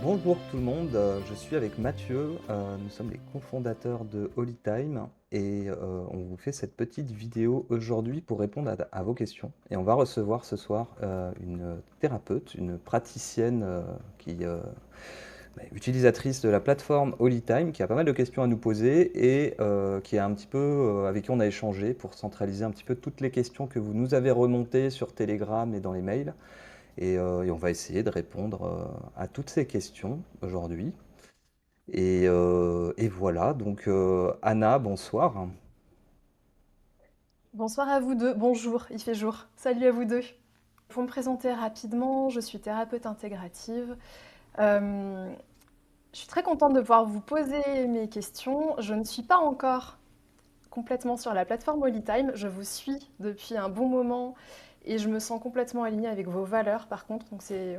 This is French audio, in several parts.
Bonjour tout le monde, je suis avec Mathieu, nous sommes les cofondateurs de Holytime et on vous fait cette petite vidéo aujourd'hui pour répondre à vos questions. Et on va recevoir ce soir une thérapeute, une praticienne utilisatrice de la plateforme Holytime qui a pas mal de questions à nous poser et qui est un petit peu avec qui on a échangé pour centraliser un petit peu toutes les questions que vous nous avez remontées sur Telegram et dans les mails. Et on va essayer de répondre à toutes ces questions aujourd'hui. Et voilà, donc Anna, bonsoir. Bonsoir à vous deux. Bonjour, il fait jour. Salut à vous deux. Pour me présenter rapidement, je suis thérapeute intégrative. Euh, je suis très contente de pouvoir vous poser mes questions. Je ne suis pas encore complètement sur la plateforme Holytime. Je vous suis depuis un bon moment et je me sens complètement alignée avec vos valeurs par contre. Donc c'est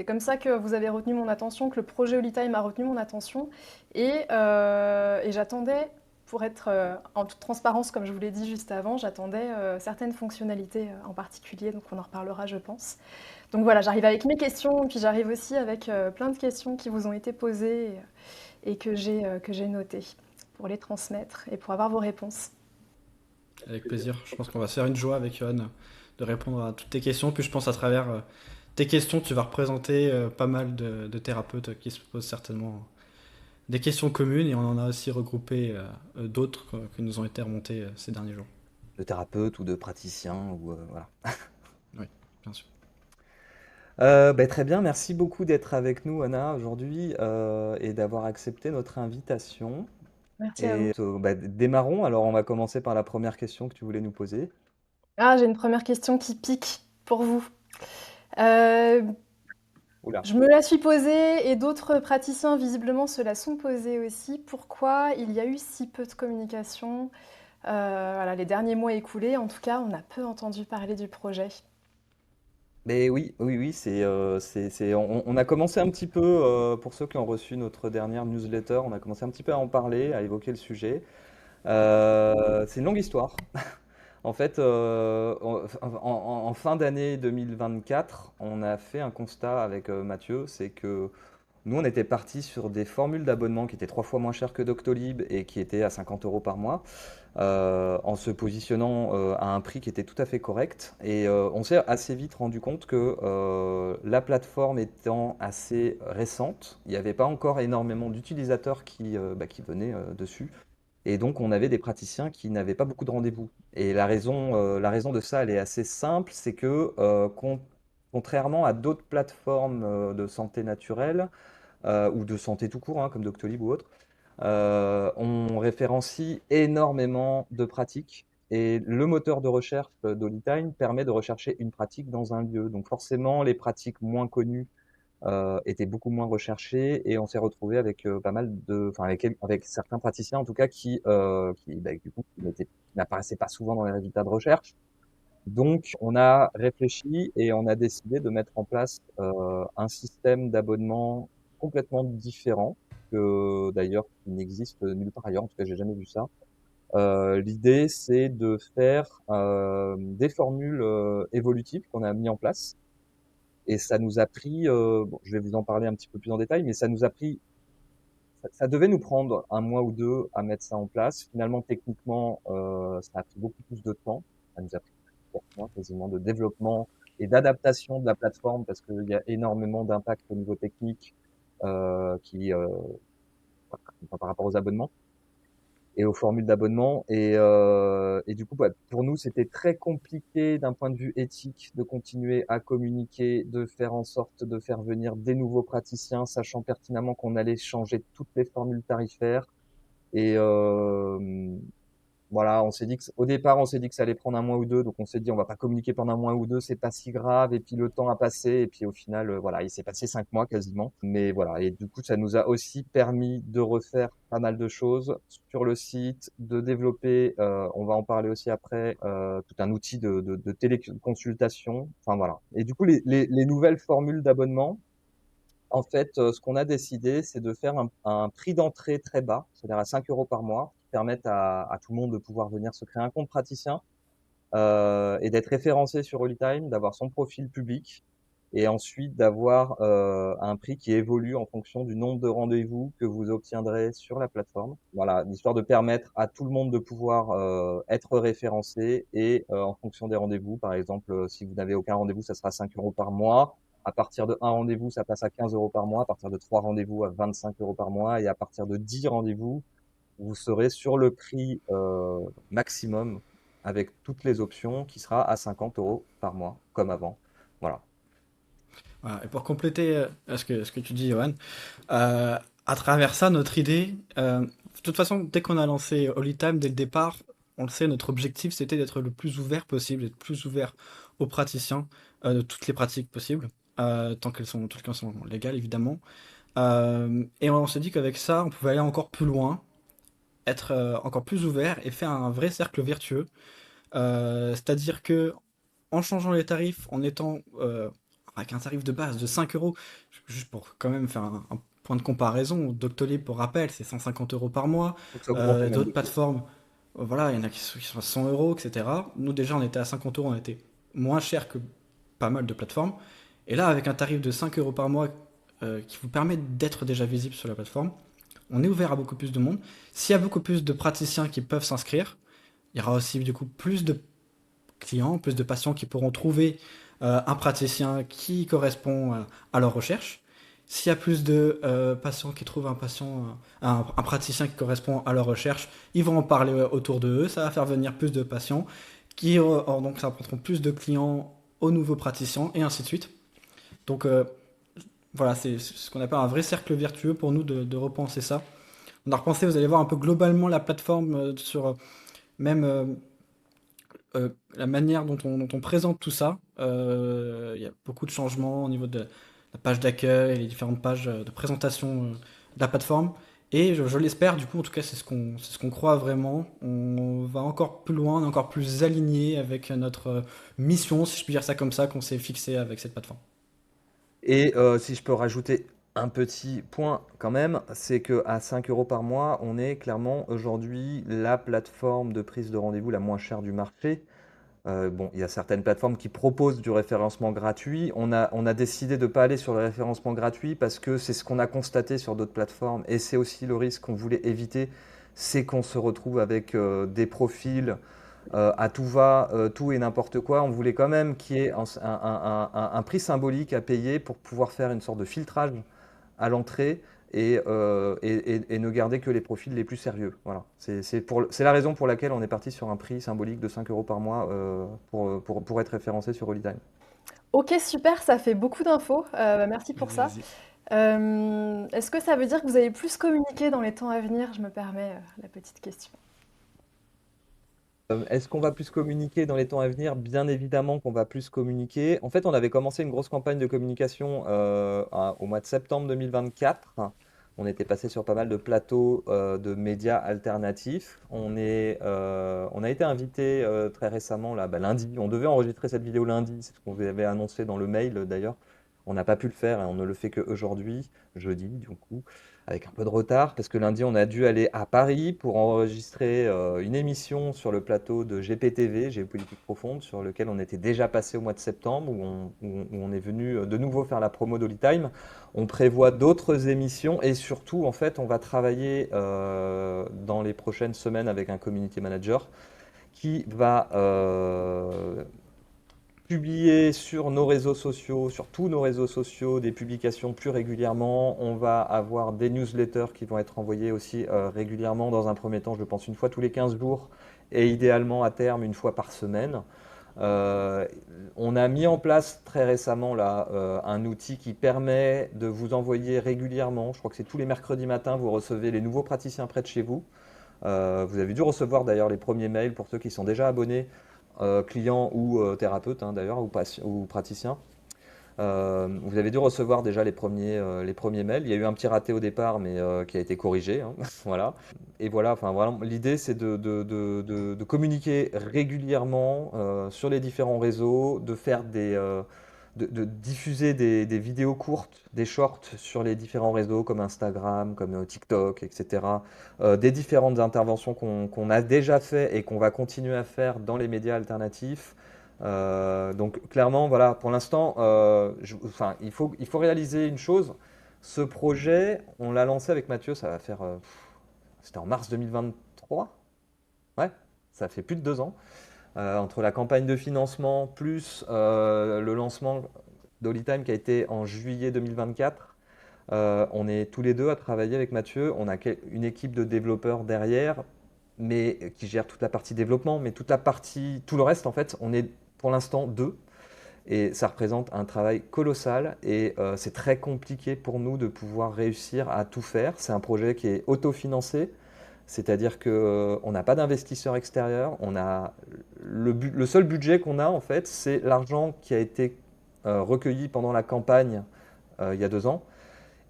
comme ça que vous avez retenu mon attention, que le projet Holytime a retenu mon attention. Et j'attendais, pour être en toute transparence, comme je vous l'ai dit juste avant, j'attendais certaines fonctionnalités en particulier, donc on en reparlera, je pense. Donc voilà, j'arrive avec mes questions, puis j'arrive aussi avec plein de questions qui vous ont été posées et que j'ai notées pour les transmettre et pour avoir vos réponses. Avec plaisir. Je pense qu'on va se faire une joie avec Johan de répondre à toutes tes questions. Puis je pense à travers tes questions, tu vas représenter pas mal de thérapeutes qui se posent certainement des questions communes et on en a aussi regroupé d'autres qui nous ont été remontées ces derniers jours. De thérapeute ou de praticien, ou voilà. Oui, bien sûr. Très bien, merci beaucoup d'être avec nous Anna aujourd'hui et d'avoir accepté notre invitation. Merci à Et vous. démarrons, alors on va commencer par la première question que tu voulais nous poser. Ah, j'ai une première question qui pique pour vous. Euh, Oula. Je me la suis posée et d'autres praticiens visiblement se la sont posée aussi. Pourquoi il y a eu si peu de communication? Voilà, les derniers mois écoulés, en tout cas, on a peu entendu parler du projet. Mais oui, oui, oui, on a commencé un petit peu, pour ceux qui ont reçu notre dernière newsletter, on a commencé un petit peu à en parler, à évoquer le sujet. C'est une longue histoire. En fait, en fin d'année 2024, on a fait un constat avec Mathieu, c'est que nous, on était parti sur des formules d'abonnement qui étaient 3 fois moins chères que Doctolib et qui étaient à 50 euros par mois, en se positionnant à un prix qui était tout à fait correct. Et on s'est assez vite rendu compte que la plateforme étant assez récente, il n'y avait pas encore énormément d'utilisateurs qui venaient dessus. Et donc, on avait des praticiens qui n'avaient pas beaucoup de rendez-vous. Et la raison de ça, elle est assez simple, c'est que contrairement à d'autres plateformes de santé naturelle, ou de santé tout court, hein, comme Doctolib ou autre, on référencie énormément de pratiques. Et le moteur de recherche d'Holytime permet de rechercher une pratique dans un lieu. Donc forcément, les pratiques moins connues étaient beaucoup moins recherchées et on s'est retrouvé avec pas mal enfin avec certains praticiens en tout cas du coup, qui n'apparaissaient pas souvent dans les résultats de recherche. Donc, on a réfléchi et on a décidé de mettre en place un système d'abonnement complètement différent que d'ailleurs qui n'existe nulle part ailleurs. En tout cas, j'ai jamais vu ça. L'idée, c'est de faire des formules évolutives qu'on a mis en place. Et ça nous a pris, bon, je vais vous en parler un petit peu plus en détail, mais ça devait nous prendre un mois ou deux à mettre ça en place. Finalement, techniquement, ça a pris beaucoup plus de temps. Ça nous a pris 4 mois quasiment de développement et d'adaptation de la plateforme parce qu'il y a énormément d'impact au niveau technique par rapport aux abonnements et aux formules d'abonnement. Et du coup, pour nous, c'était très compliqué d'un point de vue éthique de continuer à communiquer, de faire en sorte de faire venir des nouveaux praticiens, sachant pertinemment qu'on allait changer toutes les formules tarifaires. Et voilà, au départ, on s'est dit que ça allait prendre un mois ou deux, donc on s'est dit on va pas communiquer pendant un mois ou deux, c'est pas si grave. Et puis le temps a passé, et puis au final, voilà, il s'est passé 5 mois quasiment. Mais voilà, et du coup, ça nous a aussi permis de refaire pas mal de choses sur le site, de développer, on va en parler aussi après, tout un outil de téléconsultation. Enfin voilà. Et du coup, les nouvelles formules d'abonnement. En fait, ce qu'on a décidé, c'est de faire un prix d'entrée très bas, c'est-à-dire à 5 euros par mois, qui permettent à tout le monde de pouvoir venir se créer un compte praticien et d'être référencé sur Holytime, d'avoir son profil public et ensuite d'avoir un prix qui évolue en fonction du nombre de rendez-vous que vous obtiendrez sur la plateforme. Voilà, histoire de permettre à tout le monde de pouvoir être référencé et en fonction des rendez-vous, par exemple, si vous n'avez aucun rendez-vous, ça sera 5 € par mois. À partir de un rendez-vous, ça passe à 15 € par mois. À partir de 3 rendez-vous, à 25 € par mois. Et à partir de 10 rendez-vous, vous serez sur le prix maximum avec toutes les options qui sera à 50 € par mois, comme avant. Voilà. Voilà. Et pour compléter ce que tu dis, Johan, euh, à travers ça, notre idée, de toute façon, dès qu'on a lancé Holytime, dès le départ, on le sait, notre objectif, c'était d'être le plus ouvert possible, d'être plus ouvert aux praticiens de toutes les pratiques possibles, tant qu'elles sont légales, évidemment. Et on s'est dit qu'avec ça, on pouvait aller encore plus loin, être encore plus ouvert et faire un vrai cercle vertueux. C'est-à-dire que en changeant les tarifs, en étant avec un tarif de base de 5 €, juste pour quand même faire un point de comparaison, Doctolib, pour rappel, c'est 150 € par mois. Donc ça augmente le nombre D'autres de prix. plateformes, voilà, il y en a qui sont à 100 €, etc. Nous, déjà, on était à 50 €, on était moins cher que pas mal de plateformes. Et là, avec un tarif de 5 € par mois qui vous permet d'être déjà visible sur la plateforme, on est ouvert à beaucoup plus de monde. S'il y a beaucoup plus de praticiens qui peuvent s'inscrire, il y aura aussi du coup plus de clients, plus de patients qui pourront trouver un praticien qui correspond à leur recherche. S'il y a plus de patients qui trouvent un praticien qui correspond à leur recherche, ils vont en parler autour de eux, ça va faire venir plus de patients, donc ça apporteront plus de clients aux nouveaux praticiens, et ainsi de suite. Donc voilà, c'est ce qu'on appelle un vrai cercle vertueux pour nous de repenser ça. On a repensé, vous allez voir un peu globalement la plateforme sur même la manière dont on présente tout ça. Il y a beaucoup de changements au niveau de la page d'accueil, les différentes pages de présentation de la plateforme. Et je l'espère, du coup, en tout cas, c'est ce qu'on croit vraiment. On va encore plus loin, on est encore plus aligné avec notre mission, si je puis dire ça comme ça, qu'on s'est fixé avec cette plateforme. Et si je peux rajouter un petit point quand même, c'est que à 5 € par mois, on est clairement aujourd'hui la plateforme de prise de rendez-vous la moins chère du marché. Bon, il y a certaines plateformes qui proposent du référencement gratuit. On a décidé de ne pas aller sur le référencement gratuit parce que c'est ce qu'on a constaté sur d'autres plateformes et c'est aussi le risque qu'on voulait éviter, c'est qu'on se retrouve avec des profils à tout va, tout et n'importe quoi. On voulait quand même qu'il y ait un prix symbolique à payer pour pouvoir faire une sorte de filtrage à l'entrée et ne garder que les profils les plus sérieux. Voilà. C'est la raison pour laquelle on est parti sur un prix symbolique de 5 € par mois pour être référencé sur Holytime. Ok, super, ça fait beaucoup d'infos. Merci pour Vas-y, ça. vas-y. Est-ce que ça veut dire que vous allez plus communiquer dans les temps à venir? Je me permets la petite question. Est-ce qu'on va plus communiquer dans les temps à venir? Bien évidemment qu'on va plus communiquer. En fait, on avait commencé une grosse campagne de communication au mois de septembre 2024. On était passé sur pas mal de plateaux de médias alternatifs. On a été invité très récemment, là, lundi. On devait enregistrer cette vidéo lundi, c'est ce qu'on vous avait annoncé dans le mail d'ailleurs. On n'a pas pu le faire et on ne le fait qu'aujourd'hui, jeudi, du coup, avec un peu de retard, parce que lundi, on a dû aller à Paris pour enregistrer une émission sur le plateau de GPTV, Géopolitique Profonde, sur lequel on était déjà passé au mois de septembre, où on est venu de nouveau faire la promo d'Holytime. On prévoit d'autres émissions et surtout, en fait, on va travailler dans les prochaines semaines avec un community manager qui va publier sur nos réseaux sociaux, sur tous nos réseaux sociaux, des publications plus régulièrement. On va avoir des newsletters qui vont être envoyés aussi régulièrement dans un premier temps, je pense une fois tous les 15 jours et idéalement à terme une fois par semaine. Euh, on a mis en place très récemment là, un outil qui permet de vous envoyer régulièrement, je crois que c'est tous les mercredis matins, vous recevez les nouveaux praticiens près de chez vous. Vous avez dû recevoir d'ailleurs les premiers mails pour ceux qui sont déjà abonnés, clients ou thérapeutes d'ailleurs, ou praticiens. Vous avez dû recevoir déjà les premiers mails. Il y a eu un petit raté au départ, mais qui a été corrigé, hein. Voilà. Et voilà, enfin, vraiment, l'idée c'est de communiquer régulièrement sur les différents réseaux, de faire de diffuser des vidéos courtes, des shorts sur les différents réseaux comme Instagram, comme TikTok, etc. Des différentes interventions qu'on a déjà fait et qu'on va continuer à faire dans les médias alternatifs. Donc clairement, voilà, pour l'instant, enfin, il faut réaliser une chose. Ce projet, on l'a lancé avec Mathieu, ça va faire, c'était en mars 2023. Ouais, ça fait plus de 2 ans. Entre la campagne de financement plus le lancement d'Holytime qui a été en juillet 2024. On est tous les deux à travailler avec Mathieu. On a une équipe de développeurs derrière, mais qui gère toute la partie développement, mais toute la partie, tout le reste en fait, on est pour l'instant deux. Et ça représente un travail colossal et c'est très compliqué pour nous de pouvoir réussir à tout faire. C'est un projet qui est autofinancé, c'est-à-dire qu'on n'a pas d'investisseur extérieur. On a le seul budget qu'on a en fait, c'est l'argent qui a été recueilli pendant la campagne il y a 2 ans.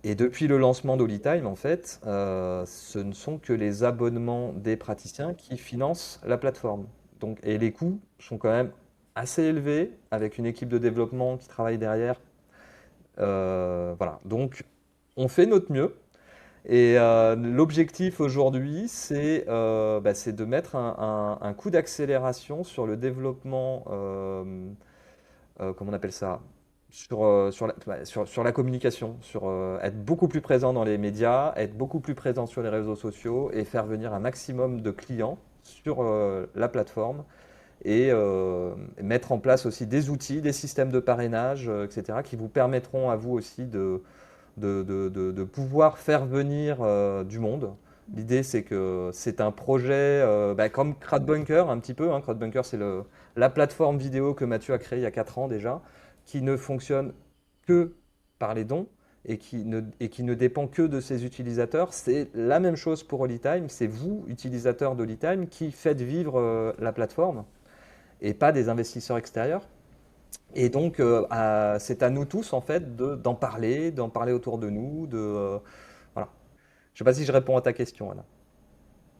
Et depuis le lancement d'Holytime, en fait, ce ne sont que les abonnements des praticiens qui financent la plateforme. Donc, et les coûts sont quand même assez élevés, avec une équipe de développement qui travaille derrière. Voilà, donc on fait notre mieux. Et l'objectif aujourd'hui, c'est de mettre un coup d'accélération sur le développement, comment on appelle ça? Sur la communication, sur être beaucoup plus présent dans les médias, être beaucoup plus présent sur les réseaux sociaux et faire venir un maximum de clients sur la plateforme et mettre en place aussi des outils, des systèmes de parrainage, etc., qui vous permettront à vous aussi de pouvoir faire venir du monde. L'idée, c'est que c'est un projet comme CrowdBunker, un petit peu. Hein. CrowdBunker, c'est la plateforme vidéo que Mathieu a créée il y a 4 ans déjà, qui ne fonctionne que par les dons et qui ne dépend que de ses utilisateurs. C'est la même chose pour Holytime. C'est vous, utilisateurs d'Holytime, qui faites vivre la plateforme et pas des investisseurs extérieurs. Et donc, c'est à nous tous, en fait, d'en parler autour de nous. Voilà. Je ne sais pas si je réponds à ta question, Anna.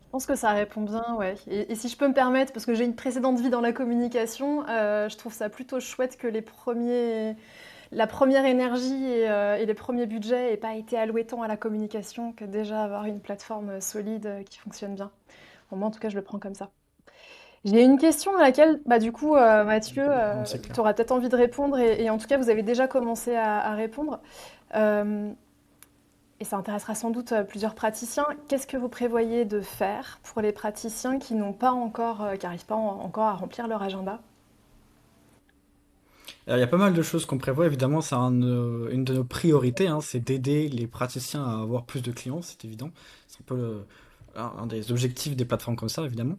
Je pense que ça répond bien, ouais. Et si je peux me permettre, parce que j'ai une précédente vie dans la communication, je trouve ça plutôt chouette que la première énergie et les premiers budgets n'aient pas été alloués tant à la communication que déjà avoir une plateforme solide qui fonctionne bien. Bon, moi, en tout cas, je le prends comme ça. J'ai une question à laquelle, bah, du coup, Mathieu, Non, c'est clair. tu auras peut-être envie de répondre, et en tout cas, vous avez déjà commencé à répondre. Euh, et ça intéressera sans doute plusieurs praticiens. Qu'est-ce que vous prévoyez de faire pour les praticiens qui n'ont pas encore, qui n'arrivent pas encore à remplir leur agenda? Il y a pas mal de choses qu'on prévoit, évidemment, c'est une de nos priorités, hein, c'est d'aider les praticiens à avoir plus de clients, c'est évident. C'est un peu un des objectifs des plateformes comme ça, évidemment.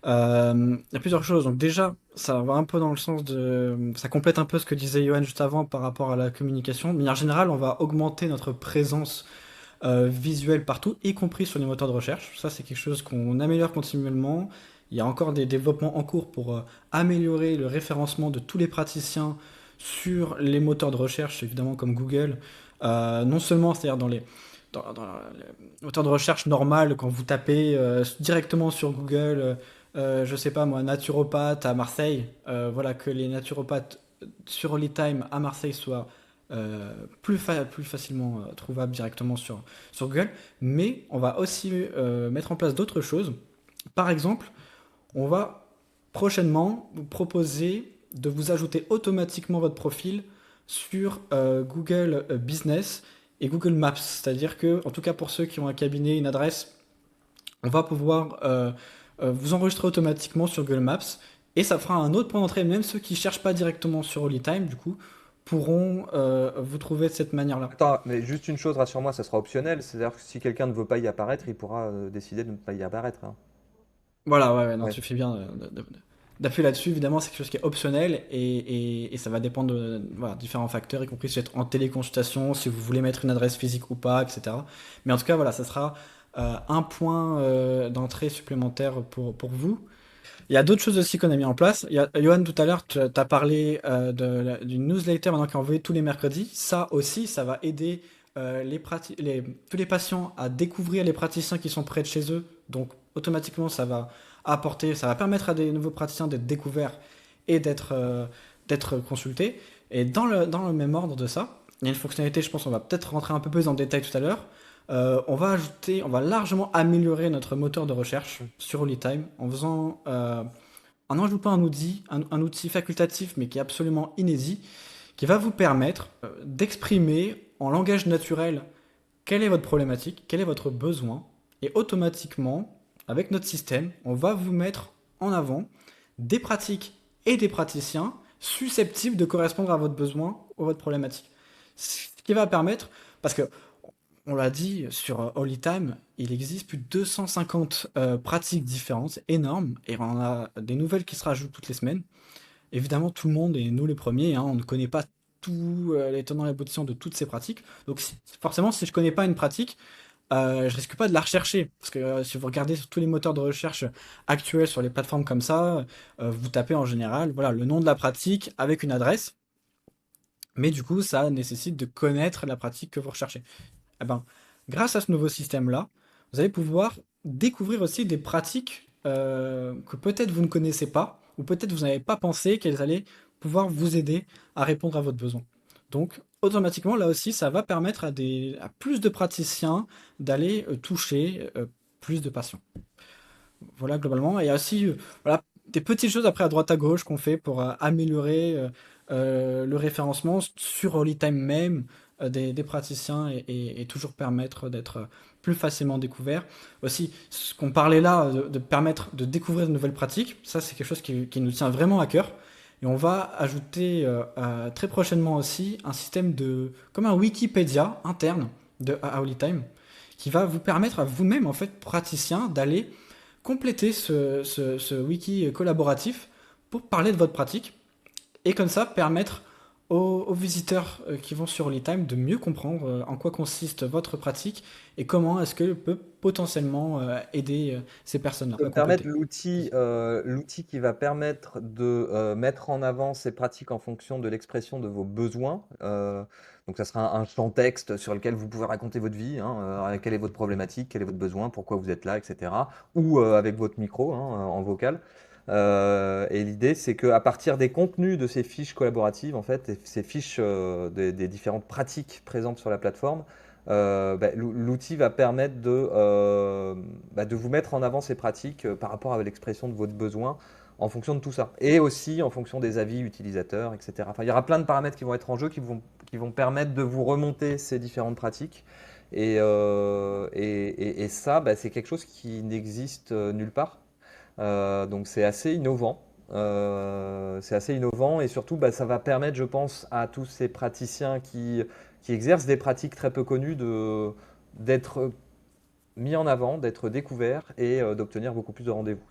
Il y a plusieurs choses. Donc déjà, ça va un peu dans le sens de... Ça complète un peu ce que disait Johan juste avant par rapport à la communication. De manière générale, on va augmenter notre présence visuelle partout, y compris sur les moteurs de recherche. Ça, c'est quelque chose qu'on améliore continuellement. Il y a encore des développements en cours pour améliorer le référencement de tous les praticiens sur les moteurs de recherche, évidemment comme Google. Non seulement, c'est-à-dire dans les moteurs de recherche normal, quand vous tapez directement sur Google, je sais pas moi, naturopathe à Marseille, voilà, que les naturopathes sur Holytime à Marseille soient plus facilement trouvables directement sur Google. Mais on va aussi mettre en place d'autres choses. Par exemple, on va prochainement vous proposer de vous ajouter automatiquement votre profil sur Google Business et Google Maps. C'est-à-dire que, en tout cas pour ceux qui ont un cabinet, une adresse, on va pouvoir vous enregistrer automatiquement sur Google Maps et ça fera un autre point d'entrée. Même ceux qui ne cherchent pas directement sur Holytime, du coup, pourront vous trouver de cette manière-là. Attends, mais juste une chose, rassure-moi, ça sera optionnel. C'est-à-dire que si quelqu'un ne veut pas y apparaître, il pourra décider de ne pas y apparaître. Hein. Voilà, ouais, ouais, non, Ouais. tu fais bien d'appuyer là-dessus. Évidemment, c'est quelque chose qui est optionnel et ça va dépendre de voilà, différents facteurs, y compris si vous êtes en téléconsultation, si vous voulez mettre une adresse physique ou pas, etc. Mais en tout cas, voilà, ça sera un point d'entrée supplémentaire pour vous. Il y a d'autres choses aussi qu'on a mis en place. Johan, tout à l'heure, tu as parlé d'une newsletter maintenant qui est envoyée tous les mercredis. Ça aussi, ça va aider tous les patients à découvrir les praticiens qui sont près de chez eux. Donc, automatiquement, ça va permettre à des nouveaux praticiens d'être découverts et d'être consultés. Et dans le même ordre de ça, il y a une fonctionnalité, je pense, on va peut-être rentrer un peu plus en détail tout à l'heure. On va largement améliorer notre moteur de recherche sur Holytime en faisant en ajoutant un outil facultatif, mais qui est absolument inédit, qui va vous permettre d'exprimer en langage naturel quelle est votre problématique, quel est votre besoin, et automatiquement, avec notre système, on va vous mettre en avant des pratiques et des praticiens susceptibles de correspondre à votre besoin ou à votre problématique. Ce qui va permettre, parce que on l'a dit, sur Holytime, il existe plus de 250 pratiques différentes, énormes, et on a des nouvelles qui se rajoutent toutes les semaines. Évidemment, tout le monde, et nous les premiers, hein, on ne connaît pas tous les tenants et aboutissants de toutes ces pratiques. Donc forcément, si je ne connais pas une pratique, je risque pas de la rechercher. Parce que si vous regardez sur tous les moteurs de recherche actuels sur les plateformes comme ça, vous tapez en général voilà, le nom de la pratique avec une adresse. Mais du coup, ça nécessite de connaître la pratique que vous recherchez. Eh ben, grâce à ce nouveau système-là, vous allez pouvoir découvrir aussi des pratiques que peut-être vous ne connaissez pas, ou peut-être vous n'avez pas pensé qu'elles allaient pouvoir vous aider à répondre à votre besoin. Donc, automatiquement, là aussi, ça va permettre à plus de praticiens d'aller toucher plus de patients. Voilà, globalement. Et il y a aussi voilà, des petites choses après à droite à gauche qu'on fait pour améliorer le référencement sur Holytime même des praticiens et toujours permettre d'être plus facilement découvert. Aussi, ce qu'on parlait là, de permettre de découvrir de nouvelles pratiques, ça c'est quelque chose qui nous tient vraiment à cœur. Et on va ajouter très prochainement aussi un système comme un Wikipédia interne à Holytime, qui va vous permettre à vous-même, en fait, praticien, d'aller compléter ce wiki collaboratif pour parler de votre pratique et comme ça permettre aux visiteurs qui vont sur Holytime de mieux comprendre en quoi consiste votre pratique et comment est-ce qu'elle peut potentiellement aider ces personnes-là De à me permettre compléter. l'outil qui va permettre de mettre en avant ces pratiques en fonction de l'expression de vos besoins. Donc ça sera un champ texte sur lequel vous pouvez raconter votre vie, hein, quelle est votre problématique, quel est votre besoin, pourquoi vous êtes là, etc. Ou avec votre micro, hein, en vocal. Et l'idée, c'est qu'à partir des contenus de ces fiches collaboratives, en fait, et ces fiches des différentes pratiques présentes sur la plateforme, l'outil va permettre de vous mettre en avant ces pratiques par rapport à l'expression de votre besoin en fonction de tout ça. Et aussi en fonction des avis utilisateurs, etc. Enfin, il y aura plein de paramètres qui vont être en jeu, qui vont permettre de vous remonter ces différentes pratiques. Et ça, c'est quelque chose qui n'existe nulle part. Donc c'est assez innovant. C'est assez innovant et surtout ça va permettre, je pense, à tous ces praticiens qui exercent des pratiques très peu connues d'être mis en avant, d'être découverts et d'obtenir beaucoup plus de rendez-vous.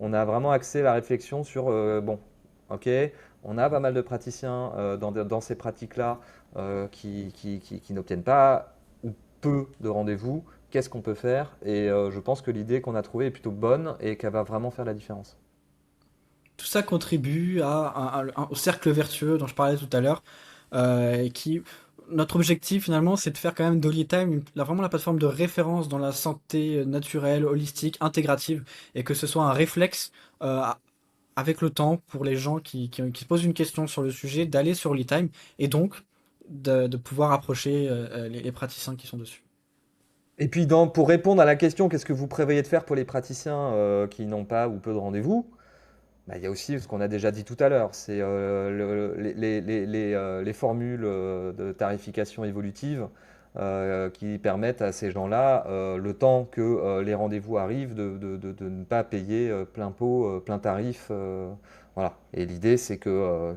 On a vraiment axé la réflexion sur, bon, ok, on a pas mal de praticiens dans ces pratiques-là qui n'obtiennent pas ou peu de rendez-vous. Qu'est-ce qu'on peut faire? Et je pense que l'idée qu'on a trouvée est plutôt bonne et qu'elle va vraiment faire la différence. Tout ça contribue au cercle vertueux dont je parlais tout à l'heure, et notre objectif finalement, c'est de faire quand même d'Holytime vraiment la plateforme de référence dans la santé naturelle, holistique, intégrative, et que ce soit un réflexe avec le temps pour les gens qui se posent une question sur le sujet, d'aller sur Holytime et donc de pouvoir approcher les praticiens qui sont dessus. Et puis pour répondre à la question, qu'est-ce que vous prévoyez de faire pour les praticiens qui n'ont pas ou peu de rendez-vous? Il y a aussi ce qu'on a déjà dit tout à l'heure, c'est les formules de tarification évolutive qui permettent à ces gens-là, le temps que les rendez-vous arrivent, de ne pas payer plein pot, plein tarif. Voilà. Et l'idée, c'est que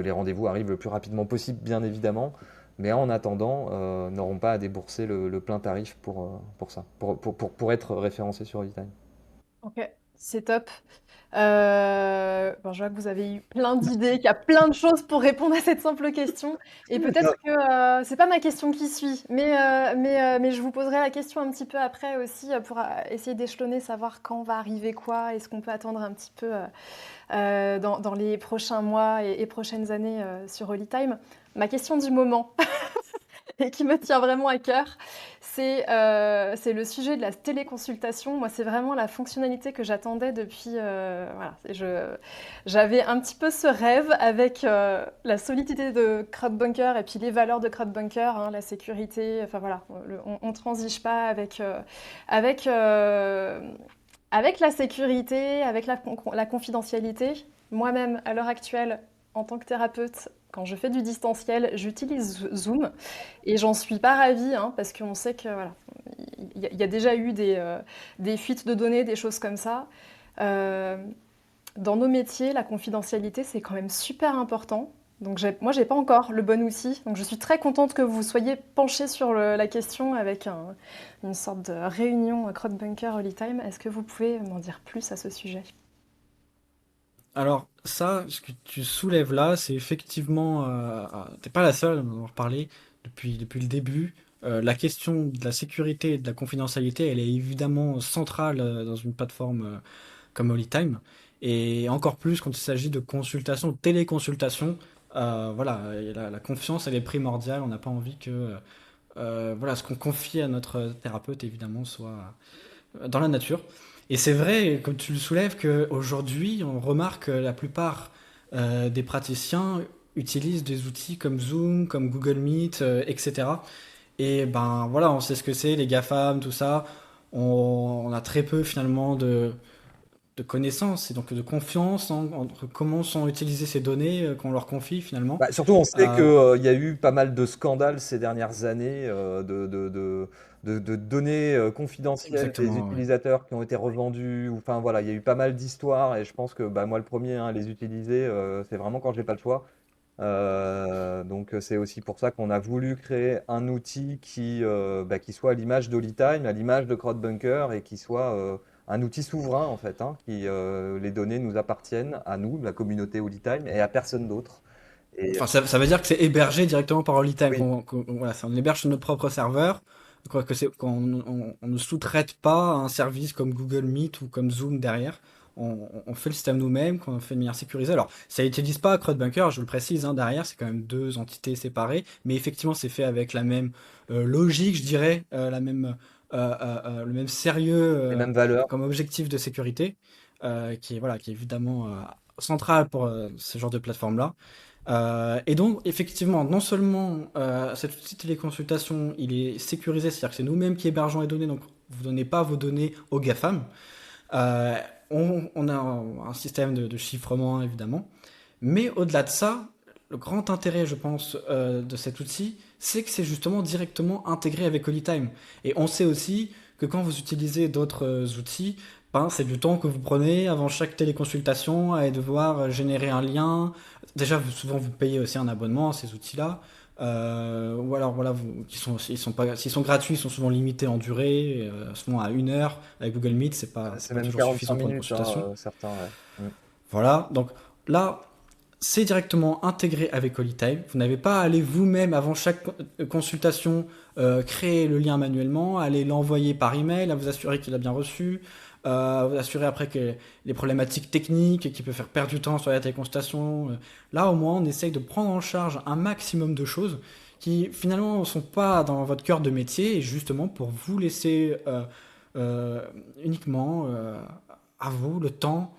les rendez-vous arrivent le plus rapidement possible, bien évidemment, mais en attendant, n'auront pas à débourser le plein tarif pour ça, pour être référencé sur Holytime. Ok, c'est top. Bon, je vois que vous avez eu plein d'idées, qu'il y a plein de choses pour répondre à cette simple question. Et peut-être que c'est pas ma question qui suit, mais je vous poserai la question un petit peu après aussi pour essayer d'échelonner, savoir quand va arriver quoi, et ce qu'on peut attendre un petit peu dans les prochains mois et prochaines années sur Holytime. Ma question du moment, et qui me tient vraiment à cœur, c'est le sujet de la téléconsultation. Moi, c'est vraiment la fonctionnalité que j'attendais depuis... voilà, j'avais un petit peu ce rêve avec la solidité de CrowdBunker et puis les valeurs de CrowdBunker, hein, la sécurité, enfin voilà, on transige pas avec Avec la sécurité, avec la confidentialité, moi-même, à l'heure actuelle, en tant que thérapeute, quand je fais du distanciel, j'utilise Zoom et j'en suis pas ravie, hein, parce qu'on sait que voilà, il y a déjà eu des fuites de données, des choses comme ça. Euh, Dans nos métiers, la confidentialité, c'est quand même super important. Donc moi, j'ai pas encore le bon outil. Donc je suis très contente que vous soyez penchés sur la question avec une sorte de réunion Crowdbunker Holytime. Est-ce que vous pouvez m'en dire plus à ce sujet? Alors, ça, ce que tu soulèves là, c'est effectivement, t'es pas la seule à en reparler depuis le début. La question de la sécurité et de la confidentialité, elle est évidemment centrale dans une plateforme comme Holytime. Et encore plus quand il s'agit de consultation, de téléconsultation. Voilà, et la confiance, elle est primordiale. On n'a pas envie que voilà, ce qu'on confie à notre thérapeute, évidemment, soit dans la nature. Et c'est vrai, comme tu le soulèves, qu'aujourd'hui, on remarque que la plupart des praticiens utilisent des outils comme Zoom, comme Google Meet, etc. Et ben voilà, on sait ce que c'est, les GAFAM, tout ça. On a très peu finalement de connaissances et donc de confiance entre comment sont utilisées ces données qu'on leur confie finalement. Bah, surtout, on sait Euh, qu'il y a eu pas mal de scandales ces dernières années de données confidentielles des Exactement, ouais. utilisateurs qui ont été revendues. Enfin voilà, il y a eu pas mal d'histoires et je pense que bah, moi le premier hein, à les utiliser, c'est vraiment quand j'ai pas le choix. Donc c'est aussi pour ça qu'on a voulu créer un outil bah, qui soit à l'image d'Holytime, à l'image de CrowdBunker et qui soit un outil souverain en fait, hein, les données nous appartiennent à nous, la communauté Holytime, et à personne d'autre. Et Enfin, ça veut dire que c'est hébergé directement par Holytime. oui, Voilà, on héberge sur notre propre serveur. Quoi que c'est, on ne sous-traite pas un service comme Google Meet ou comme Zoom derrière. On fait le système nous-mêmes, qu'on fait de manière sécurisée. Alors, ça n'utilise pas CrowdBunker, je le précise, hein, derrière, c'est quand même deux entités séparées. Mais effectivement, c'est fait avec la même logique, je dirais, le même sérieux les mêmes valeurs. comme objectif de sécurité, voilà, qui est évidemment central pour ce genre de plateforme-là. Et donc, effectivement, non seulement cet outil de téléconsultation, il est sécurisé, c'est-à-dire que c'est nous-mêmes qui hébergeons les données, donc vous ne donnez pas vos données aux GAFAM. Euh, on a un système de chiffrement, évidemment. Mais au-delà de ça, le grand intérêt, je pense, de cet outil, c'est que c'est justement directement intégré avec Holytime. Et on sait aussi que quand vous utilisez d'autres outils, ben, c'est du temps que vous prenez avant chaque téléconsultation à devoir générer un lien. Déjà, souvent, vous payez aussi un abonnement à ces outils-là. Ou alors, voilà, ils sont pas, s'ils sont gratuits, ils sont souvent limités en durée, souvent à 1 heure. Avec Google Meet, C'est c'est pas même toujours 45 suffisant pour une minutes, hein, consultation. certains, ouais. Mm. Voilà, donc là, c'est directement intégré avec Holytime. Vous n'avez pas à aller vous-même, avant chaque consultation, créer le lien manuellement, aller l'envoyer par email, à vous assurer qu'il a bien reçu, vous assurer après que les problématiques techniques qui peuvent faire perdre du temps sur la téléconsultation. Là, au moins, on essaye de prendre en charge un maximum de choses qui, finalement, ne sont pas dans votre cœur de métier, et justement pour vous laisser euh, uniquement à vous le temps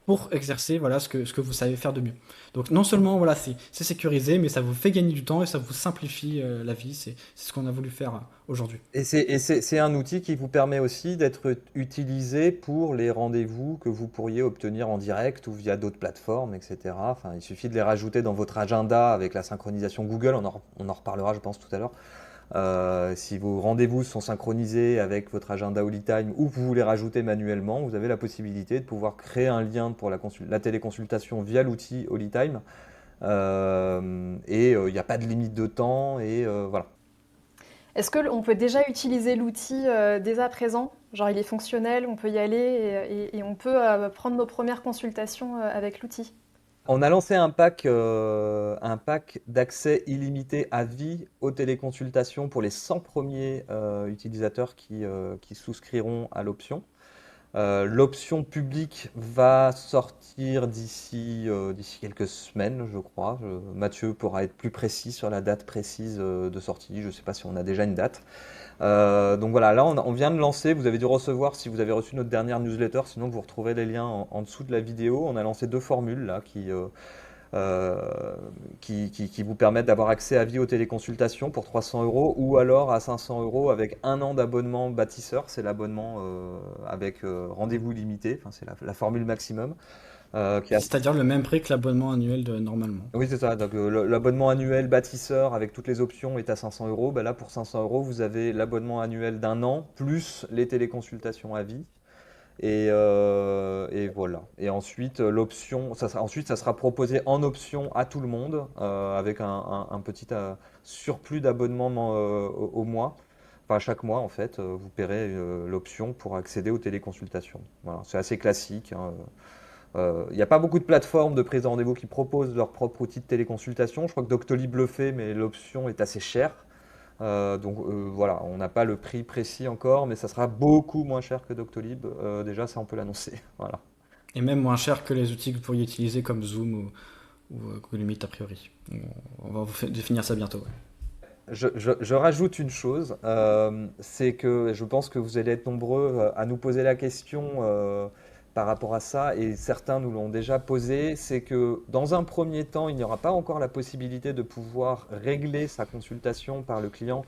pour exercer voilà, ce que vous savez faire de mieux. Donc non seulement voilà, c'est sécurisé, mais ça vous fait gagner du temps et ça vous simplifie la vie. C'est ce qu'on a voulu faire aujourd'hui. Et c'est un outil qui vous permet aussi d'être utilisé pour les rendez-vous que vous pourriez obtenir en direct ou via d'autres plateformes, etc. Enfin, il suffit de les rajouter dans votre agenda avec la synchronisation Google. On en reparlera, je pense, tout à l'heure. Si vos rendez-vous sont synchronisés avec votre agenda Holytime ou vous les rajoutez manuellement, vous avez la possibilité de pouvoir créer un lien pour la téléconsultation via l'outil Holytime. Et il n'y a pas de limite de temps. Et voilà. Est-ce qu'on peut déjà utiliser l'outil dès à présent? Genre, il est fonctionnel, on peut y aller et on peut prendre nos premières consultations avec l'outil. On a lancé un pack d'accès illimité à vie aux téléconsultations pour les 100 premiers utilisateurs qui souscriront à l'option. L'option publique va sortir d'ici quelques semaines, je crois. Mathieu pourra être plus précis sur la date précise de sortie. Je ne sais pas si on a déjà une date. Donc voilà, là on vient de lancer. Vous avez dû recevoir, si vous avez reçu notre dernière newsletter, sinon vous retrouverez les liens en dessous de la vidéo. On a lancé deux formules là euh, qui vous permettent d'avoir accès à vie aux téléconsultations pour 300 euros ou alors à 500 euros avec un an d'abonnement bâtisseur. C'est l'abonnement avec rendez-vous limité, enfin, c'est la formule maximum. Qui est C'est-à-dire le même prix que l'abonnement annuel de normalement. Oui, c'est ça. Donc, l'abonnement annuel bâtisseur avec toutes les options est à 500 euros. Ben là, pour 500 euros, vous avez l'abonnement annuel d'un an plus les téléconsultations à vie. Et voilà. Et ensuite, ensuite, ça sera proposé en option à tout le monde avec un petit surplus d'abonnement au mois. Enfin, chaque mois, en fait, vous paierez l'option pour accéder aux téléconsultations. Voilà. C'est assez classique, hein. Il n'y a pas beaucoup de plateformes de prise de rendez-vous qui proposent leur propre outil de téléconsultation. Je crois que Doctolib le fait, mais l'option est assez chère. Donc voilà, on n'a pas le prix précis encore, mais ça sera beaucoup moins cher que Doctolib. Déjà, ça on peut l'annoncer. Voilà. Et même moins cher que les outils que vous pourriez utiliser comme Zoom ou Google Meet a priori. On va définir ça bientôt. Ouais. Je rajoute une chose, c'est que je pense que vous allez être nombreux à nous poser la question par rapport à ça, et certains nous l'ont déjà posé, c'est que dans un premier temps, il n'y aura pas encore la possibilité de pouvoir régler sa consultation par le client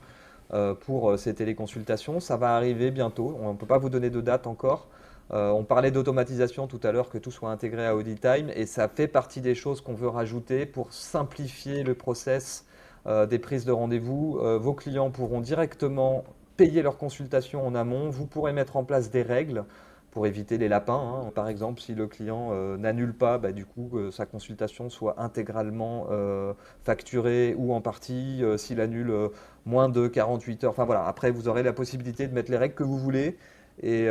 pour ces téléconsultations. Ça va arriver bientôt, on ne peut pas vous donner de date encore. On parlait d'automatisation tout à l'heure, que tout soit intégré à AuditTime, et ça fait partie des choses qu'on veut rajouter pour simplifier le process des prises de rendez-vous. Vos clients pourront directement payer leur consultation en amont. Vous pourrez mettre en place des règles pour éviter les lapins, hein. Par exemple, si le client n'annule pas, bah, du coup, sa consultation soit intégralement facturée ou en partie, s'il annule moins de 48 heures. Enfin voilà, après, vous aurez la possibilité de mettre les règles que vous voulez. Et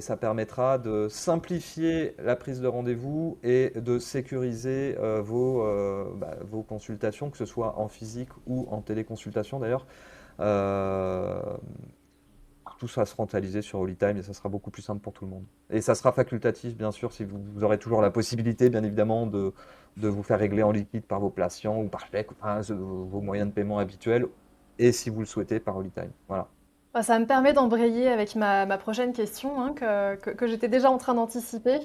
ça permettra de simplifier la prise de rendez-vous et de sécuriser vos consultations, que ce soit en physique ou en téléconsultation d'ailleurs. Euh, Tout sera centralisé sur Holytime et ça sera beaucoup plus simple pour tout le monde. Et ça sera facultatif, bien sûr, si vous aurez toujours la possibilité, bien évidemment, de vous faire régler en liquide par vos patients ou par chèque, enfin, vos moyens de paiement habituels, et si vous le souhaitez, par Holytime. Voilà. Bah, ça me permet d'embrayer avec ma prochaine question, hein, que j'étais déjà en train d'anticiper.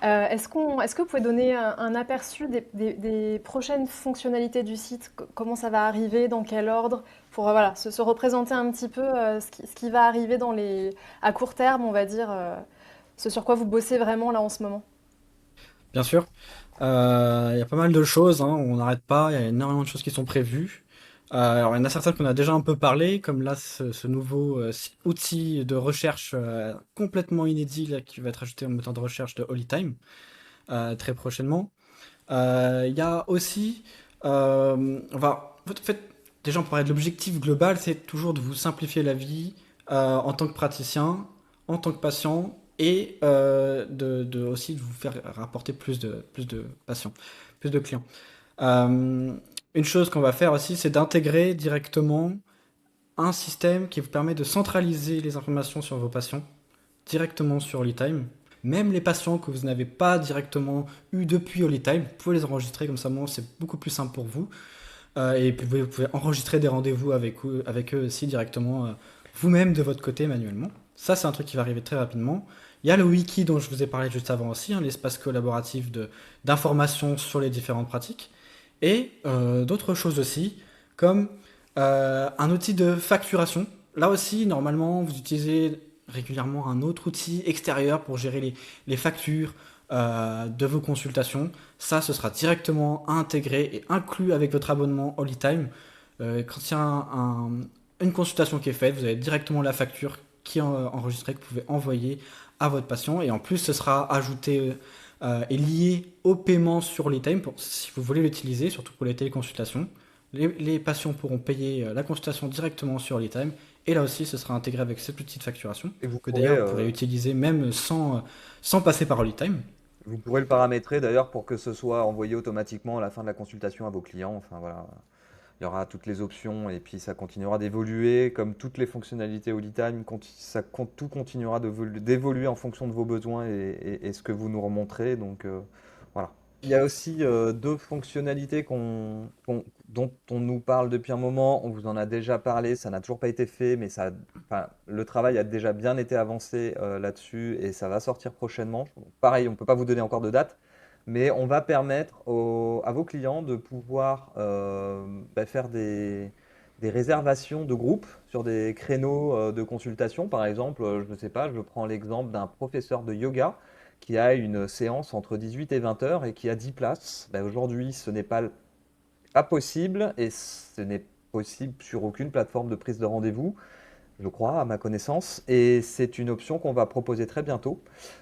Est-ce que vous pouvez donner un aperçu des prochaines fonctionnalités du site? Comment ça va arriver? Dans quel ordre? Pour voilà, se représenter un petit peu ce qui va arriver à court terme, on va dire, ce sur quoi vous bossez vraiment là en ce moment. Bien sûr. Il y a pas mal de choses, hein, on n'arrête pas, il y a énormément de choses qui sont prévues. Alors, il y en a certaines qu'on a déjà un peu parlé, comme là, ce nouveau outil de recherche complètement inédit là, qui va être ajouté au moteur de recherche de Holytime très prochainement. Il y a aussi, en fait, déjà, on parlait de l'objectif global, c'est toujours de vous simplifier la vie en tant que praticien, en tant que patient, et aussi de vous faire rapporter plus de patients, plus de clients. Euh, une chose qu'on va faire aussi, c'est d'intégrer directement un système qui vous permet de centraliser les informations sur vos patients directement sur Holytime. Même les patients que vous n'avez pas directement eu depuis Holytime, vous pouvez les enregistrer comme ça, c'est beaucoup plus simple pour vous. Et puis vous pouvez enregistrer des rendez-vous avec eux aussi directement vous-même de votre côté manuellement. Ça, c'est un truc qui va arriver très rapidement. Il y a le wiki dont je vous ai parlé juste avant aussi, hein, l'espace collaboratif d'informations sur les différentes pratiques. Et d'autres choses aussi, comme un outil de facturation. Là aussi, normalement, vous utilisez régulièrement un autre outil extérieur pour gérer les factures de vos consultations. Ça, ce sera directement intégré et inclus avec votre abonnement Holytime. Quand il y a une consultation qui est faite, vous avez directement la facture qui est enregistrée, que vous pouvez envoyer à votre patient. Et en plus, ce sera ajouté et lié au paiement sur Holytime si vous voulez l'utiliser, surtout pour les téléconsultations. Les patients pourront payer la consultation directement sur Holytime. Et là aussi, ce sera intégré avec cette petite facturation, Et vous que pourrez, d'ailleurs vous pourrez utiliser même sans passer par Holytime. Vous pourrez le paramétrer d'ailleurs pour que ce soit envoyé automatiquement à la fin de la consultation à vos clients. Enfin voilà, il y aura toutes les options et puis ça continuera d'évoluer comme toutes les fonctionnalités Holytime. Tout continuera d'évoluer en fonction de vos besoins et ce que vous nous remontrez. Donc voilà. Il y a aussi deux fonctionnalités dont on nous parle depuis un moment. On vous en a déjà parlé, ça n'a toujours pas été fait, mais enfin, le travail a déjà bien été avancé là-dessus et ça va sortir prochainement. Pareil, on ne peut pas vous donner encore de date, mais on va permettre à vos clients de pouvoir faire des réservations de groupes sur des créneaux de consultation. Par exemple, je ne sais pas, je prends l'exemple d'un professeur de yoga qui a une séance entre 18 et 20 heures et qui a 10 places. Ben, aujourd'hui, ce n'est pas possible et ce n'est possible sur aucune plateforme de prise de rendez-vous, je crois, à ma connaissance, et c'est une option qu'on va proposer très bientôt.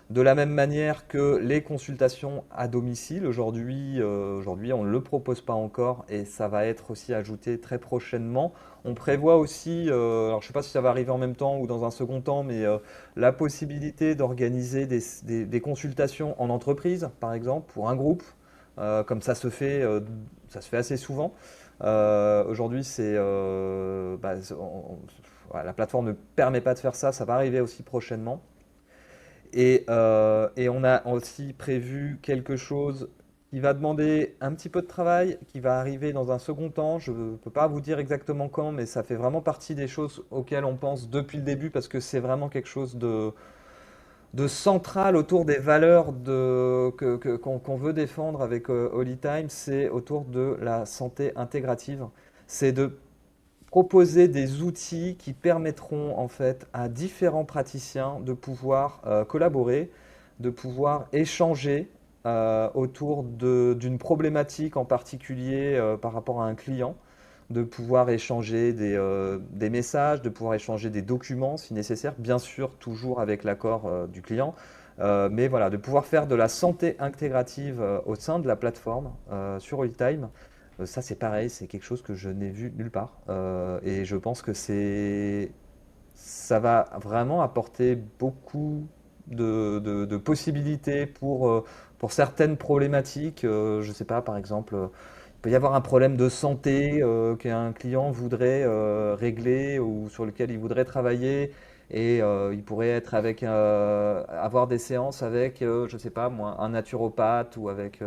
De la même manière que les consultations à domicile, aujourd'hui on ne le propose pas encore et ça va être aussi ajouté très prochainement. On prévoit aussi, alors je ne sais pas si ça va arriver en même temps ou dans un second temps, mais la possibilité d'organiser des consultations en entreprise, par exemple, pour un groupe, comme ça se fait assez souvent. Aujourd'hui, voilà, la plateforme ne permet pas de faire ça, ça va arriver aussi prochainement. Et on a aussi prévu quelque chose qui va demander un petit peu de travail, qui va arriver dans un second temps. Je ne peux pas vous dire exactement quand, mais ça fait vraiment partie des choses auxquelles on pense depuis le début parce que c'est vraiment quelque chose de central autour des valeurs qu'on veut défendre avec Holytime, c'est autour de la santé intégrative. C'est de proposer des outils qui permettront en fait à différents praticiens de pouvoir collaborer, de pouvoir échanger autour d'une problématique en particulier par rapport à un client, de pouvoir échanger des messages, de pouvoir échanger des documents si nécessaire, bien sûr toujours avec l'accord du client, mais voilà, de pouvoir faire de la santé intégrative au sein de la plateforme sur Alltime. Ça, c'est pareil, c'est quelque chose que je n'ai vu nulle part. Et je pense que ça va vraiment apporter beaucoup de possibilités pour certaines problématiques. Je ne sais pas, par exemple, il peut y avoir un problème de santé qu'un client voudrait régler ou sur lequel il voudrait travailler. Et il pourrait être avoir des séances avec, je ne sais pas moi, un naturopathe ou avec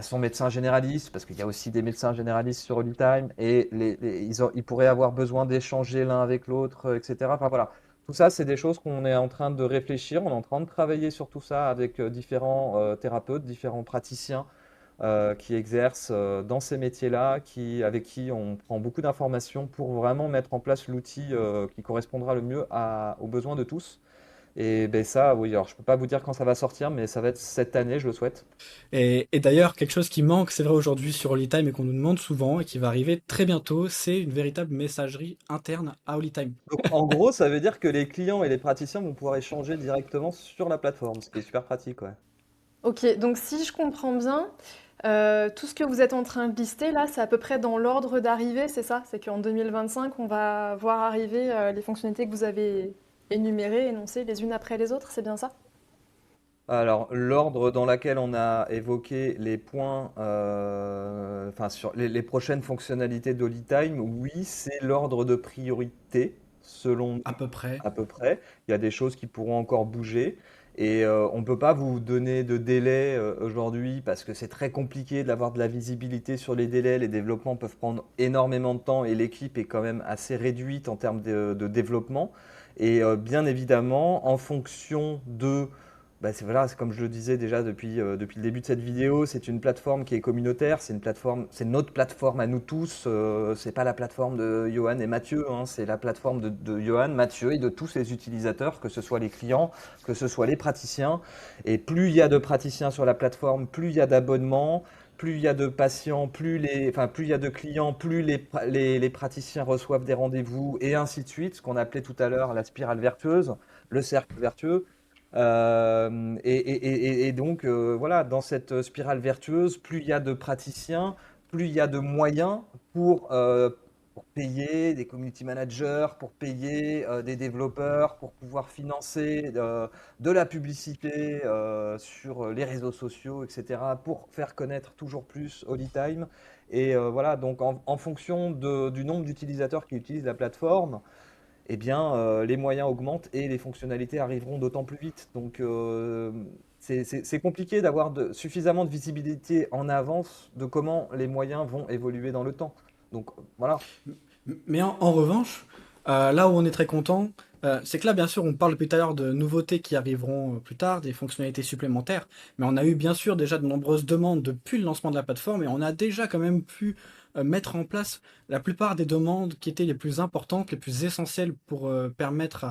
son médecin généraliste, parce qu'il y a aussi des médecins généralistes sur Anytime, et ils pourraient avoir besoin d'échanger l'un avec l'autre, etc. Enfin voilà, tout ça, c'est des choses qu'on est en train de réfléchir, on est en train de travailler sur tout ça avec différents thérapeutes, différents praticiens qui exercent dans ces métiers-là, avec qui on prend beaucoup d'informations pour vraiment mettre en place l'outil qui correspondra le mieux aux besoins de tous. Et ben ça, oui, alors je peux pas vous dire quand ça va sortir, mais ça va être cette année, je le souhaite. Et d'ailleurs, quelque chose qui manque, c'est vrai aujourd'hui sur Holytime et qu'on nous demande souvent et qui va arriver très bientôt, c'est une véritable messagerie interne à Holytime. Donc, en gros, ça veut dire que les clients et les praticiens vont pouvoir échanger directement sur la plateforme, ce qui est super pratique, ouais. Ok, donc si je comprends bien, tout ce que vous êtes en train de lister là, c'est à peu près dans l'ordre d'arrivée, c'est ça? C'est qu'en 2025, on va voir arriver les fonctionnalités que vous avez énumérées, énoncées les unes après les autres, c'est bien ça? Alors, l'ordre dans lequel on a évoqué les points, enfin sur les prochaines fonctionnalités d'Holytime, oui, c'est l'ordre de priorité, selon À peu près. à peu près. Il y a des choses qui pourront encore bouger. Et on ne peut pas vous donner de délai aujourd'hui parce que c'est très compliqué d'avoir de la visibilité sur les délais. Les développements peuvent prendre énormément de temps et l'équipe est quand même assez réduite en termes de développement. Et bien évidemment, en fonction de voilà, c'est comme je le disais déjà depuis le début de cette vidéo, c'est une plateforme qui est communautaire, c'est une plateforme, c'est notre plateforme à nous tous, c'est pas la plateforme de Johan et Mathieu, hein, c'est la plateforme de Johan, Mathieu et de tous les utilisateurs, que ce soit les clients, que ce soit les praticiens. Et plus il y a de praticiens sur la plateforme, plus il y a d'abonnements, plus il y a de patients, plus il y a de clients, plus les praticiens reçoivent des rendez-vous et ainsi de suite, ce qu'on appelait tout à l'heure la spirale vertueuse, le cercle vertueux. Et donc, voilà, dans cette spirale vertueuse, plus il y a de praticiens, plus il y a de moyens pour payer des community managers, pour payer des développeurs, pour pouvoir financer de la publicité sur les réseaux sociaux, etc., pour faire connaître toujours plus Holytime. Et voilà, donc en fonction du nombre d'utilisateurs qui utilisent la plateforme, eh bien, les moyens augmentent et les fonctionnalités arriveront d'autant plus vite. Donc, c'est compliqué d'avoir suffisamment de visibilité en avance de comment les moyens vont évoluer dans le temps. Donc, voilà. Mais en revanche, Là où on est très content, c'est que là, bien sûr, on parle depuis tout à l'heure de nouveautés qui arriveront plus tard, des fonctionnalités supplémentaires, mais on a eu bien sûr déjà de nombreuses demandes depuis le lancement de la plateforme et on a déjà quand même pu mettre en place la plupart des demandes qui étaient les plus importantes, les plus essentielles pour permettre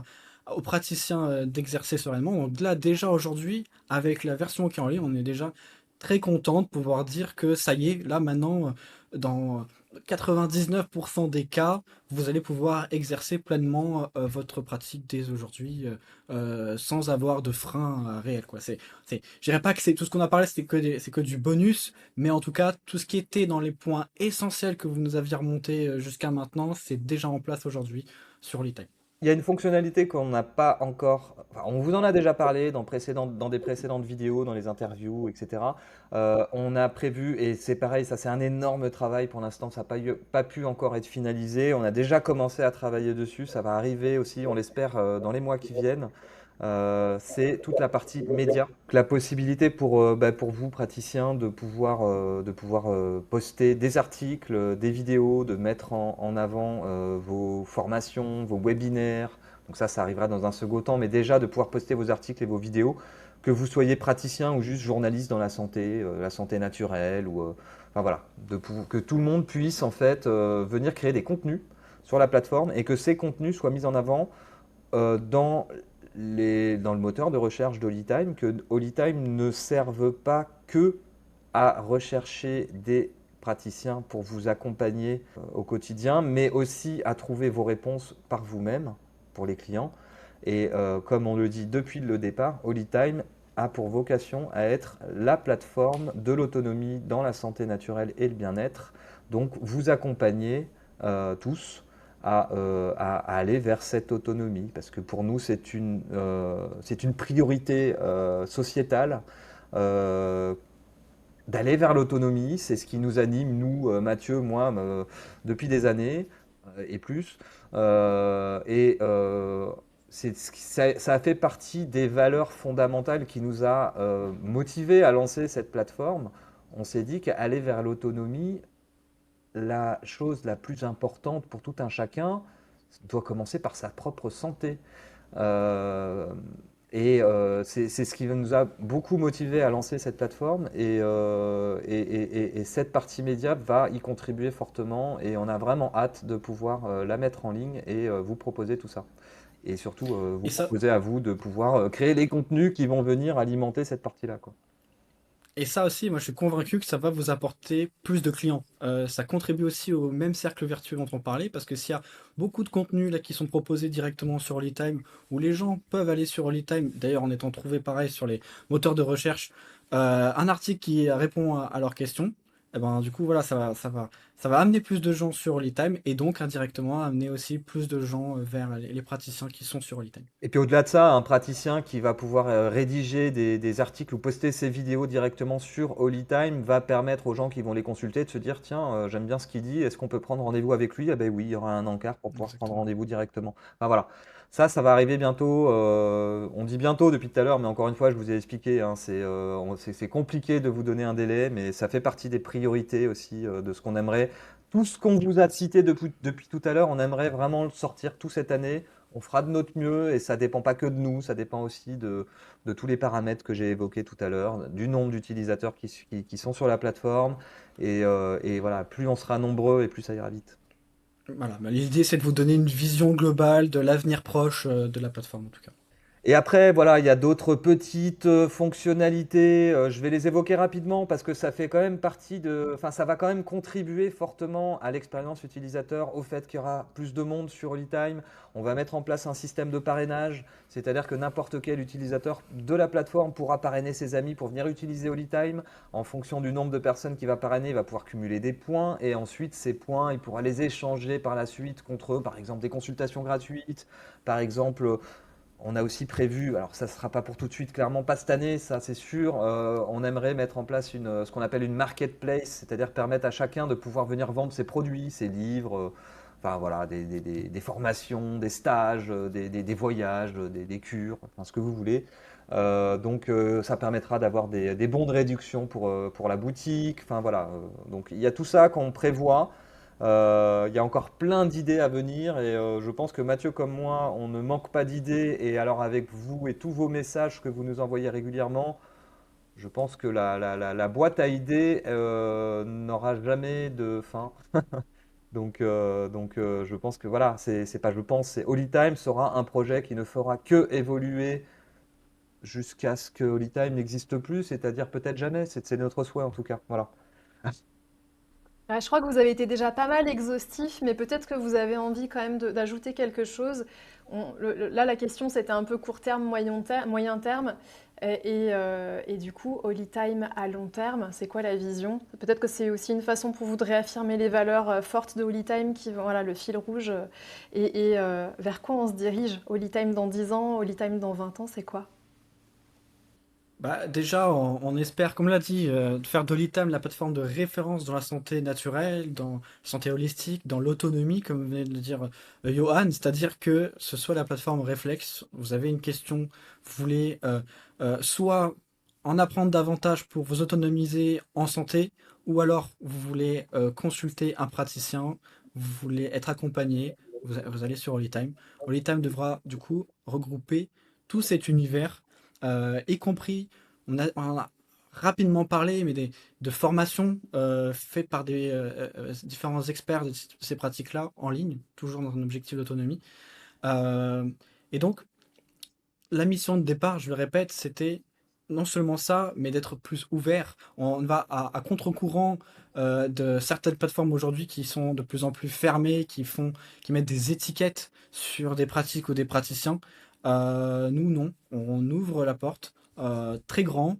aux praticiens d'exercer sereinement. Donc là, déjà aujourd'hui, avec la version qui est en ligne, on est déjà très content de pouvoir dire que ça y est, là maintenant, dans 99% des cas, vous allez pouvoir exercer pleinement votre pratique dès aujourd'hui sans avoir de frein réel, quoi. Je dirais pas que c'est tout ce qu'on a parlé, c'est que du bonus, mais en tout cas, tout ce qui était dans les points essentiels que vous nous aviez remontés jusqu'à maintenant, c'est déjà en place aujourd'hui sur l'e-time. Il y a une fonctionnalité qu'on n'a pas encore. Enfin, on vous en a déjà parlé dans des précédentes vidéos, dans les interviews, etc. On a prévu, et c'est pareil, ça c'est un énorme travail pour l'instant, ça n'a pas pu encore être finalisé. On a déjà commencé à travailler dessus, ça va arriver aussi, on l'espère, dans les mois qui viennent. C'est toute la partie média. La possibilité pour vous, praticiens, de pouvoir poster des articles, des vidéos, de mettre en avant vos formations, vos webinaires. Donc ça arrivera dans un second temps, mais déjà de pouvoir poster vos articles et vos vidéos, que vous soyez praticien ou juste journaliste dans la santé naturelle, enfin voilà, que tout le monde puisse en fait venir créer des contenus sur la plateforme et que ces contenus soient mis en avant dans dans le moteur de recherche d'Holytime, que Holytime ne serve pas que à rechercher des praticiens pour vous accompagner au quotidien, mais aussi à trouver vos réponses par vous-même pour les clients. Et comme on le dit depuis le départ, Holytime a pour vocation à être la plateforme de l'autonomie dans la santé naturelle et le bien-être. Donc vous accompagner tous à aller vers cette autonomie, parce que pour nous, c'est une priorité sociétale d'aller vers l'autonomie. C'est ce qui nous anime, nous, Mathieu, moi, depuis des années et plus. Et ça a fait partie des valeurs fondamentales qui nous a motivés à lancer cette plateforme. On s'est dit qu'aller vers l'autonomie, la chose la plus importante pour tout un chacun doit commencer par sa propre santé. Euh, c'est ce qui nous a beaucoup motivé à lancer cette plateforme et cette partie média va y contribuer fortement et on a vraiment hâte de pouvoir la mettre en ligne et vous proposer tout ça. Et surtout vous Et ça, proposer à vous de pouvoir créer les contenus qui vont venir alimenter cette partie-là, quoi. Et ça aussi, moi je suis convaincu que ça va vous apporter plus de clients. Ça contribue aussi au même cercle vertueux dont on parlait, parce que s'il y a beaucoup de contenus là qui sont proposés directement sur Holytime, où les gens peuvent aller sur Holytime, d'ailleurs en étant trouvé pareil sur les moteurs de recherche, un article qui répond à leurs questions, et ben du coup voilà, ça va amener plus de gens sur Holytime et donc indirectement amener aussi plus de gens vers les praticiens qui sont sur Holytime. Et puis au-delà de ça, un praticien qui va pouvoir rédiger des articles ou poster ses vidéos directement sur Holytime va permettre aux gens qui vont les consulter de se dire, tiens, j'aime bien ce qu'il dit, est-ce qu'on peut prendre rendez-vous avec lui? Ah ben oui, il y aura un encart pour pouvoir prendre Exactement. rendez-vous directement. Enfin voilà, ça va arriver bientôt. On dit bientôt depuis tout à l'heure, mais encore une fois, je vous ai expliqué, hein, c'est compliqué de vous donner un délai, mais ça fait partie des priorités aussi de ce qu'on aimerait. Tout ce qu'on vous a cité depuis tout à l'heure, on aimerait vraiment le sortir tout cette année. On fera de notre mieux et ça dépend pas que de nous, ça dépend aussi de tous les paramètres que j'ai évoqués tout à l'heure, du nombre d'utilisateurs qui sont sur la plateforme. Et voilà, plus on sera nombreux et plus ça ira vite. Voilà, bah, l'idée c'est de vous donner une vision globale de l'avenir proche de la plateforme en tout cas. Et après, voilà, il y a d'autres petites fonctionnalités. Je vais les évoquer rapidement parce que ça fait quand même partie enfin, ça va quand même contribuer fortement à l'expérience utilisateur, au fait qu'il y aura plus de monde sur Holytime. On va mettre en place un système de parrainage, c'est-à-dire que n'importe quel utilisateur de la plateforme pourra parrainer ses amis pour venir utiliser Holytime. En fonction du nombre de personnes qu'il va parrainer, il va pouvoir cumuler des points et ensuite ces points, il pourra les échanger par la suite contre, par exemple, des consultations gratuites, par exemple. On a aussi prévu, alors ça ne sera pas pour tout de suite, clairement pas cette année, ça c'est sûr. On aimerait mettre en place ce qu'on appelle une marketplace, c'est-à-dire permettre à chacun de pouvoir venir vendre ses produits, ses livres, enfin voilà, des formations, des stages, des voyages, des cures, enfin ce que vous voulez. Donc ça permettra d'avoir des bons de réduction pour la boutique. Enfin voilà, donc il y a tout ça qu'on prévoit. Il y a encore plein d'idées à venir et je pense que Mathieu comme moi, on ne manque pas d'idées. Et alors avec vous et tous vos messages que vous nous envoyez régulièrement, je pense que la boîte à idées n'aura jamais de fin. Donc, je pense que voilà, c'est pas je pense, c'est Holytime sera un projet qui ne fera que évoluer jusqu'à ce que Holytime n'existe plus, c'est-à-dire peut-être jamais. C'est notre souhait en tout cas. Voilà. Je crois que vous avez été déjà pas mal exhaustif, mais peut-être que vous avez envie quand même d'ajouter quelque chose. Là, la question, c'était un peu court terme, moyen terme. Et du coup, Holy Time à long terme, c'est quoi la vision? Peut-être que c'est aussi une façon pour vous de réaffirmer les valeurs fortes de Holy Time, qui vont, voilà, le fil rouge. Vers quoi on se dirige? Holy Time dans 10 ans, Holy Time dans 20 ans, c'est quoi? Bah, déjà, on espère, comme l'a dit, de faire de l'ITAM la plateforme de référence dans la santé naturelle, dans la santé holistique, dans l'autonomie, comme venait de le dire Johan, c'est-à-dire que ce soit la plateforme réflexe, vous avez une question, vous voulez soit en apprendre davantage pour vous autonomiser en santé, ou alors vous voulez consulter un praticien, vous voulez être accompagné, vous allez sur Holytime. Holytime devra du coup regrouper tout cet univers, y compris on a rapidement parlé, mais de formations faites par des différents experts de ces pratiques-là en ligne, toujours dans un objectif d'autonomie. Euh, et donc, la mission de départ, je le répète, c'était non seulement ça, mais d'être plus ouvert. On va à contre-courant de certaines plateformes aujourd'hui qui sont de plus en plus fermées, qui mettent des étiquettes sur des pratiques ou des praticiens. Nous, non, on ouvre la porte très grand.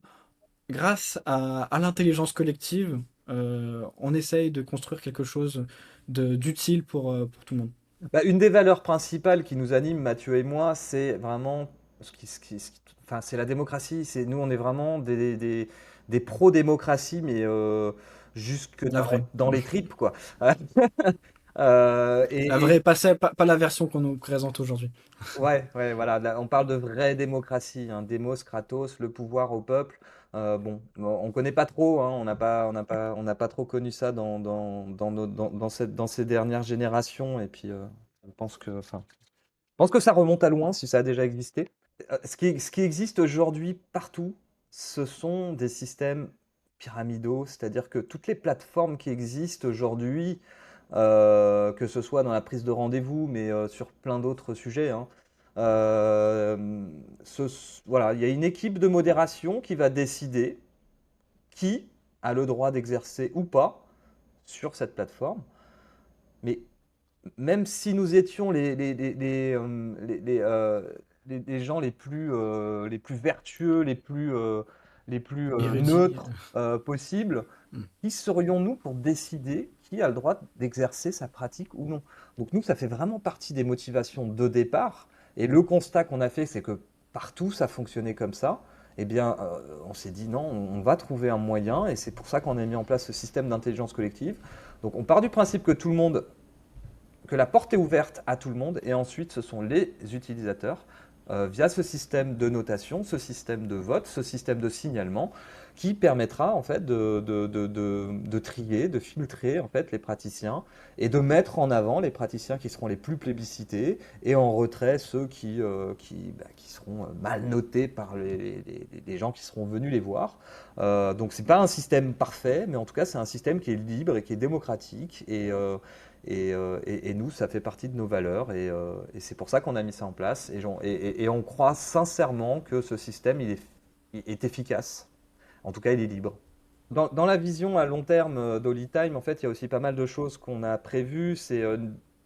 Grâce à l'intelligence collective, on essaye de construire quelque chose d'utile pour tout le monde. Bah, une des valeurs principales qui nous anime, Mathieu et moi, c'est vraiment enfin, c'est la démocratie. Nous, on est vraiment des pro-démocratie, mais jusque La vraie. dans les tripes, quoi. La vraie, pas la version qu'on nous présente aujourd'hui. Ouais, ouais, voilà. On parle de vraie démocratie, hein, démos, kratos, le pouvoir au peuple. Bon, on connaît pas trop, hein, on n'a pas trop connu ça dans ces dernières générations. Et puis, je pense que ça remonte à loin si ça a déjà existé. Ce qui existe aujourd'hui partout, ce sont des systèmes pyramidaux, c'est-à-dire que toutes les plateformes qui existent aujourd'hui, que ce soit dans la prise de rendez-vous, mais sur plein d'autres sujets, hein, euh, voilà, il y a une équipe de modération qui va décider qui a le droit d'exercer ou pas sur cette plateforme. Mais même si nous étions les gens les plus vertueux, les plus Érudit. neutres possibles, Hmm. qui serions-nous pour décider qui a le droit d'exercer sa pratique ou non? Donc nous, ça fait vraiment partie des motivations de départ. Et le constat qu'on a fait, c'est que partout, ça fonctionnait comme ça. Eh bien, on s'est dit non, on va trouver un moyen, et c'est pour ça qu'on a mis en place ce système d'intelligence collective. Donc on part du principe que que la porte est ouverte à tout le monde, et ensuite ce sont les utilisateurs, via ce système de notation, ce système de vote, ce système de signalement, qui permettra en fait de trier, de filtrer en fait les praticiens et de mettre en avant les praticiens qui seront les plus plébiscités et en retrait ceux qui seront mal notés par les gens qui seront venus les voir. Donc c'est pas un système parfait, mais en tout cas c'est un système qui est libre et qui est démocratique et nous, ça fait partie de nos valeurs et c'est pour ça qu'on a mis ça en place. Et on croit sincèrement que ce système, il est efficace. En tout cas, il est libre. Dans la vision à long terme d'Holytime, en fait, il y a aussi pas mal de choses qu'on a prévues. C'est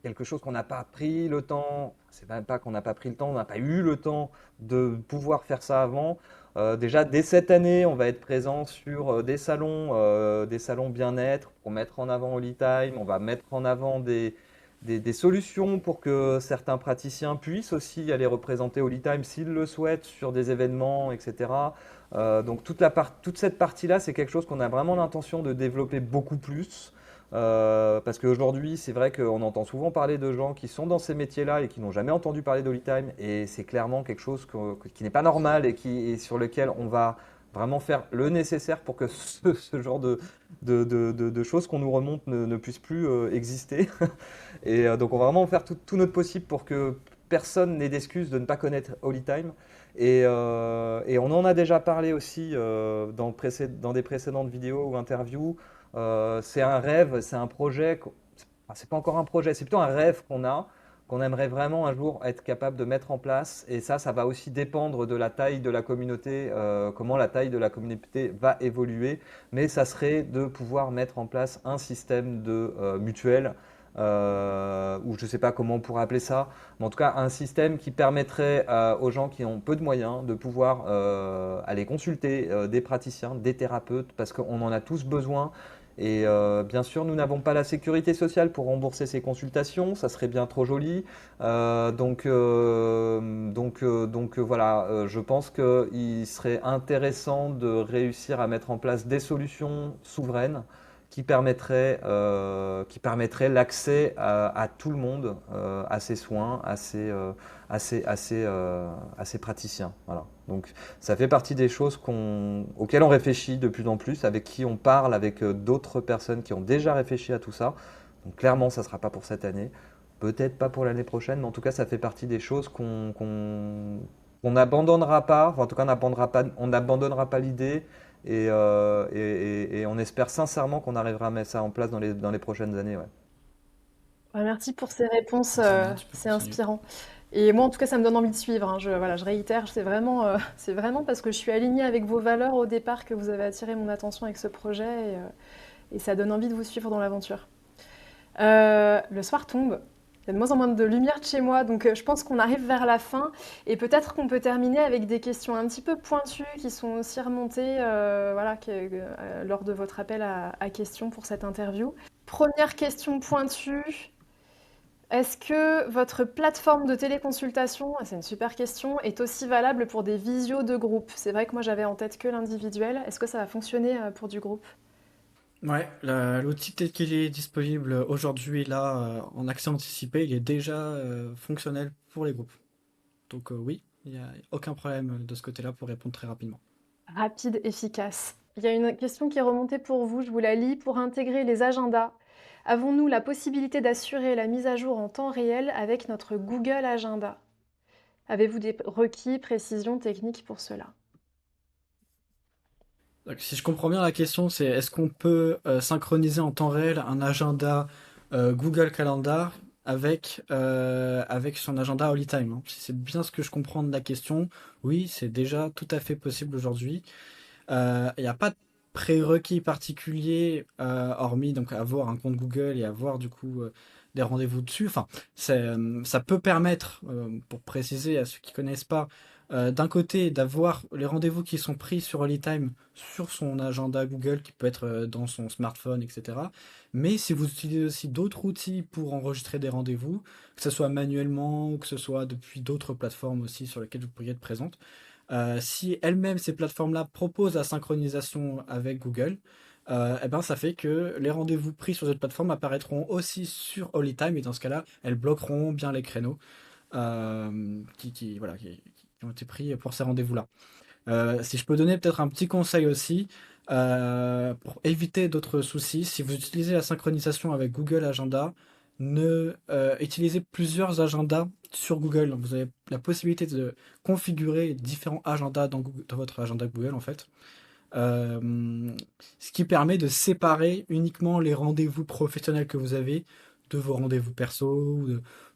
quelque chose qu'on n'a pas pris le temps. C'est même pas qu'on n'a pas pris le temps, on n'a pas eu le temps de pouvoir faire ça avant. Déjà, dès cette année, on va être présent sur des salons bien-être pour mettre en avant Holytime. On va mettre en avant des solutions pour que certains praticiens puissent aussi aller représenter Holytime s'ils le souhaitent sur des événements, etc. Donc toute cette partie-là, c'est quelque chose qu'on a vraiment l'intention de développer beaucoup plus. Parce qu'aujourd'hui, c'est vrai qu'on entend souvent parler de gens qui sont dans ces métiers-là et qui n'ont jamais entendu parler d'Holytime. Et c'est clairement quelque chose qui n'est pas normal et sur lequel on va vraiment faire le nécessaire pour que ce genre de choses qu'on nous remonte ne puisse plus exister. Et donc on va vraiment faire tout notre possible pour que personne n'ait d'excuse de ne pas connaître Holytime. Et on en a déjà parlé aussi dans des précédentes vidéos ou interviews. C'est un rêve, c'est un projet. Enfin, c'est pas encore un projet, c'est plutôt un rêve qu'on aimerait vraiment un jour être capable de mettre en place. Et ça va aussi dépendre de la taille de la communauté, comment la taille de la communauté va évoluer. Mais ça serait de pouvoir mettre en place un système de mutuelle, ou je ne sais pas comment on pourrait appeler ça, mais en tout cas un système qui permettrait aux gens qui ont peu de moyens de pouvoir aller consulter des praticiens, des thérapeutes, parce qu'on en a tous besoin. Et bien sûr, nous n'avons pas la sécurité sociale pour rembourser ces consultations, ça serait bien trop joli. Voilà, je pense qu'il serait intéressant de réussir à mettre en place des solutions souveraines qui permettraient l'accès à tout le monde à ces soins, à ces praticiens. Voilà. Donc ça fait partie des choses auxquelles on réfléchit de plus en plus, avec qui on parle, avec d'autres personnes qui ont déjà réfléchi à tout ça. Donc clairement, ça ne sera pas pour cette année, peut-être pas pour l'année prochaine, mais en tout cas, ça fait partie des choses qu'on n'abandonnera pas. Enfin, en tout cas, on n'abandonnera pas l'idée. Et on espère sincèrement qu'on arrivera à mettre ça en place dans les prochaines années. Ouais. Ouais, merci pour ces réponses, Ça marche, tu peux c'est continuer. inspirant. Et moi, en tout cas, ça me donne envie de suivre, hein. Voilà, je réitère, c'est vraiment parce que je suis alignée avec vos valeurs au départ que vous avez attiré mon attention avec ce projet et ça donne envie de vous suivre dans l'aventure. Le soir tombe, il y a de moins en moins de lumière de chez moi, donc je pense qu'on arrive vers la fin et peut-être qu'on peut terminer avec des questions un petit peu pointues qui sont aussi remontées voilà, lors de votre appel à questions pour cette interview. Première question pointue. Est-ce que votre plateforme de téléconsultation, c'est une super question, est aussi valable pour des visios de groupe? C'est vrai que moi j'avais en tête que l'individuel. Est-ce que ça va fonctionner pour du groupe? Ouais, l'outil tel qu'il est disponible aujourd'hui, là, en accès anticipé, il est déjà fonctionnel pour les groupes. Donc oui, il n'y a aucun problème de ce côté-là pour répondre très rapidement. Rapide, efficace. Il y a une question qui est remontée pour vous, je vous la lis. Pour intégrer les agendas, avons-nous la possibilité d'assurer la mise à jour en temps réel avec notre Google Agenda? Avez-vous des requis, précisions techniques pour cela? Donc, si je comprends bien la question, c'est est-ce qu'on peut synchroniser en temps réel un agenda Google Calendar avec son agenda Holytime, hein. Si c'est bien ce que je comprends de la question, oui, c'est déjà tout à fait possible aujourd'hui. Il n'y a pas de prérequis particulier, hormis donc avoir un compte Google et avoir du coup des rendez-vous dessus. Enfin, ça peut permettre, pour préciser à ceux qui connaissent pas, d'un côté d'avoir les rendez-vous qui sont pris sur Holytime sur son agenda Google, qui peut être dans son smartphone, etc. Mais si vous utilisez aussi d'autres outils pour enregistrer des rendez-vous, que ce soit manuellement ou que ce soit depuis d'autres plateformes aussi sur lesquelles vous pourriez être présente, si elles-mêmes, ces plateformes-là, proposent la synchronisation avec Google, eh ben, ça fait que les rendez-vous pris sur cette plateforme apparaîtront aussi sur Holytime, et dans ce cas-là, elles bloqueront bien les créneaux voilà, qui ont été pris pour ces rendez-vous-là. Si je peux donner peut-être un petit conseil aussi, pour éviter d'autres soucis, si vous utilisez la synchronisation avec Google Agenda, ne utilisez plusieurs agendas sur Google. Vous avez la possibilité de configurer différents agendas dans votre agenda Google en fait. Ce qui permet de séparer uniquement les rendez-vous professionnels que vous avez de vos rendez-vous perso ou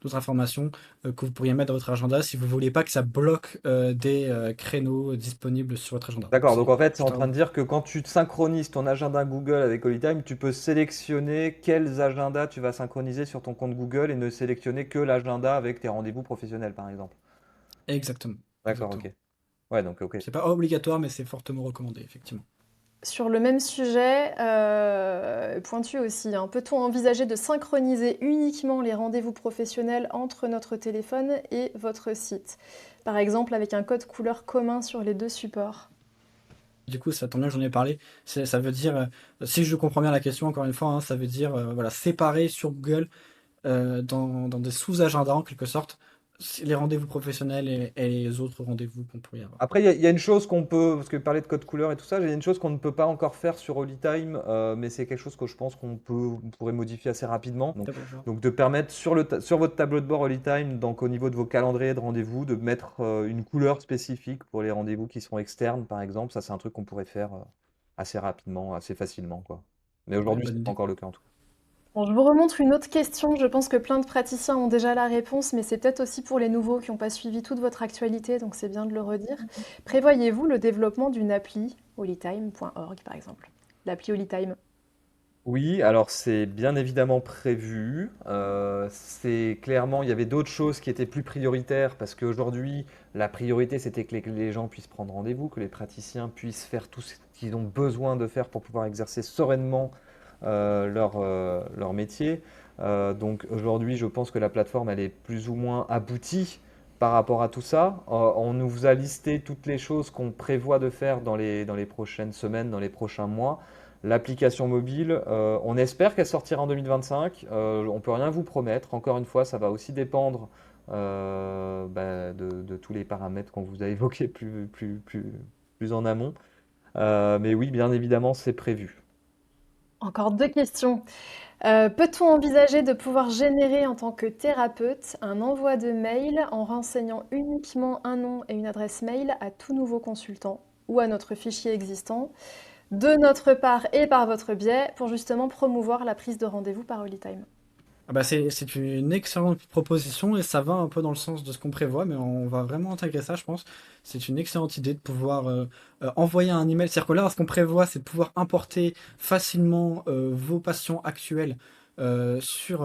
d'autres informations que vous pourriez mettre dans votre agenda si vous ne voulez pas que ça bloque des créneaux disponibles sur votre agenda. D'accord, donc en fait, c'est en juste train de dire que quand tu te synchronises ton agenda Google avec Holytime, tu peux sélectionner quels agendas tu vas synchroniser sur ton compte Google et ne sélectionner que l'agenda avec tes rendez-vous professionnels, par exemple. Exactement. D'accord, Exactement. ok. Ouais, donc ok. C'est pas obligatoire, mais c'est fortement recommandé, effectivement. Sur le même sujet, pointu aussi, hein, peut-on envisager de synchroniser uniquement les rendez-vous professionnels entre notre téléphone et votre site? Par exemple, avec un code couleur commun sur les deux supports. Du coup, ça tombe bien que j'en ai parlé. Ça veut dire, si je comprends bien la question, encore une fois, hein, ça veut dire voilà, séparer sur Google dans des sous-agendas en quelque sorte les rendez-vous professionnels et les autres rendez-vous qu'on pourrait y avoir. Après, il y a une chose qu'on peut, parce que parler de code couleur et tout ça, il y a une chose qu'on ne peut pas encore faire sur Holytime, mais c'est quelque chose que je pense on pourrait modifier assez rapidement. D'accord. Donc de permettre sur votre tableau de bord Holytime, donc au niveau de vos calendriers de rendez-vous, de mettre une couleur spécifique pour les rendez-vous qui seront externes, par exemple. Ça, c'est un truc qu'on pourrait faire assez rapidement, assez facilement, quoi. Mais Ouais, aujourd'hui, bonne c'est pas idée. encore le cas en tout cas. Bon, je vous remontre une autre question. Je pense que plein de praticiens ont déjà la réponse, mais c'est peut-être aussi pour les nouveaux qui n'ont pas suivi toute votre actualité, donc c'est bien de le redire. Prévoyez-vous le développement d'une appli, holytime.org par exemple? L'appli Holytime. Oui, alors c'est bien évidemment prévu. C'est clairement, il y avait d'autres choses qui étaient plus prioritaires parce qu'aujourd'hui, la priorité c'était que les gens puissent prendre rendez-vous, que les praticiens puissent faire tout ce qu'ils ont besoin de faire pour pouvoir exercer sereinement leur métier. Donc aujourd'hui, je pense que la plateforme elle est plus ou moins aboutie par rapport à tout ça. On nous a listé toutes les choses qu'on prévoit de faire dans les prochaines semaines, dans les prochains mois. L'application mobile, on espère qu'elle sortira en 2025. On peut rien vous promettre. Encore une fois, ça va aussi dépendre de tous les paramètres qu'on vous a évoqués plus en amont. Mais oui, bien évidemment, c'est prévu. Encore deux questions. Peut-on envisager de pouvoir générer en tant que thérapeute un envoi de mail en renseignant uniquement un nom et une adresse mail à tout nouveau consultant ou à notre fichier existant, de notre part et par votre biais, pour justement promouvoir la prise de rendez-vous par Holytime? Ah bah c'est une excellente proposition et ça va un peu dans le sens de ce qu'on prévoit, mais on va vraiment intégrer ça, je pense. C'est une excellente idée de pouvoir envoyer un email. C'est-à-dire que là, ce qu'on prévoit, c'est de pouvoir importer facilement vos patients actuels sur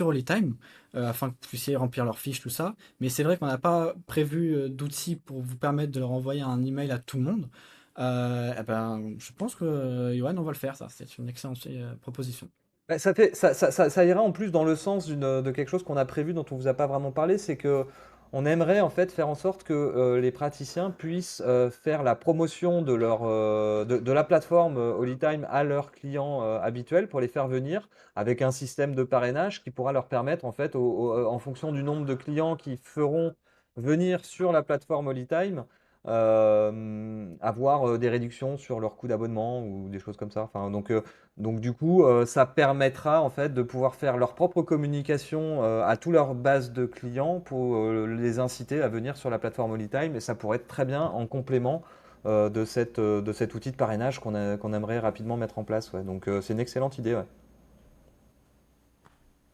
Holytime, afin que vous puissiez remplir leurs fiches, tout ça. Mais c'est vrai qu'on n'a pas prévu d'outils pour vous permettre de leur envoyer un email à tout le monde. Eh ben, je pense que Johan, on va le faire, ça. C'est une excellente proposition. Bah, ça ira en plus dans le sens de quelque chose qu'on a prévu dont on vous a pas vraiment parlé, c'est que on aimerait en fait faire en sorte que les praticiens puissent faire la promotion de la plateforme Holytime à leurs clients habituels pour les faire venir avec un système de parrainage qui pourra leur permettre en fait en fonction du nombre de clients qui feront venir sur la plateforme Holytime avoir des réductions sur leur coût d'abonnement ou des choses comme ça. Enfin, donc du coup, ça permettra en fait de pouvoir faire leur propre communication à toute leur base de clients pour les inciter à venir sur la plateforme Holytime et ça pourrait être très bien en complément de cet outil de parrainage qu'on aimerait rapidement mettre en place. Ouais. Donc c'est une excellente idée. Ouais.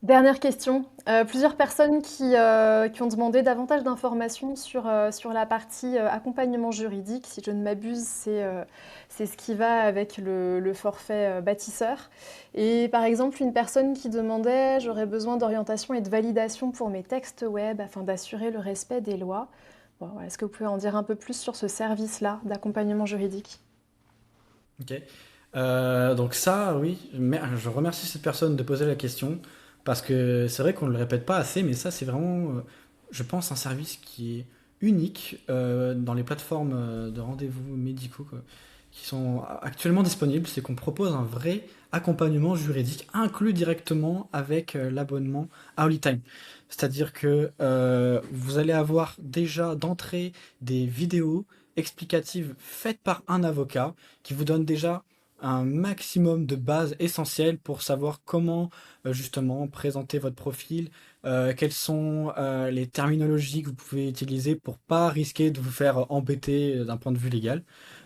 Dernière question. Plusieurs personnes qui ont demandé davantage d'informations sur la partie accompagnement juridique. Si je ne m'abuse, c'est ce qui va avec le forfait bâtisseur. Et par exemple, une personne qui demandait, j'aurais besoin d'orientation et de validation pour mes textes web afin d'assurer le respect des lois. Bon, voilà. Est-ce que vous pouvez en dire un peu plus sur ce service-là d'accompagnement juridique? Ok. Donc ça, oui, je remercie cette personne de poser la question parce que c'est vrai qu'on ne le répète pas assez, mais ça c'est vraiment, je pense, un service qui est unique dans les plateformes de rendez-vous médicaux quoi, qui sont actuellement disponibles. C'est qu'on propose un vrai accompagnement juridique inclus directement avec l'abonnement à Holytime. C'est-à-dire que vous allez avoir déjà d'entrée des vidéos explicatives faites par un avocat qui vous donne déjà un maximum de bases essentielles pour savoir comment justement présenter votre profil, quelles sont les terminologies que vous pouvez utiliser pour pas risquer de vous faire embêter d'un point de vue légal.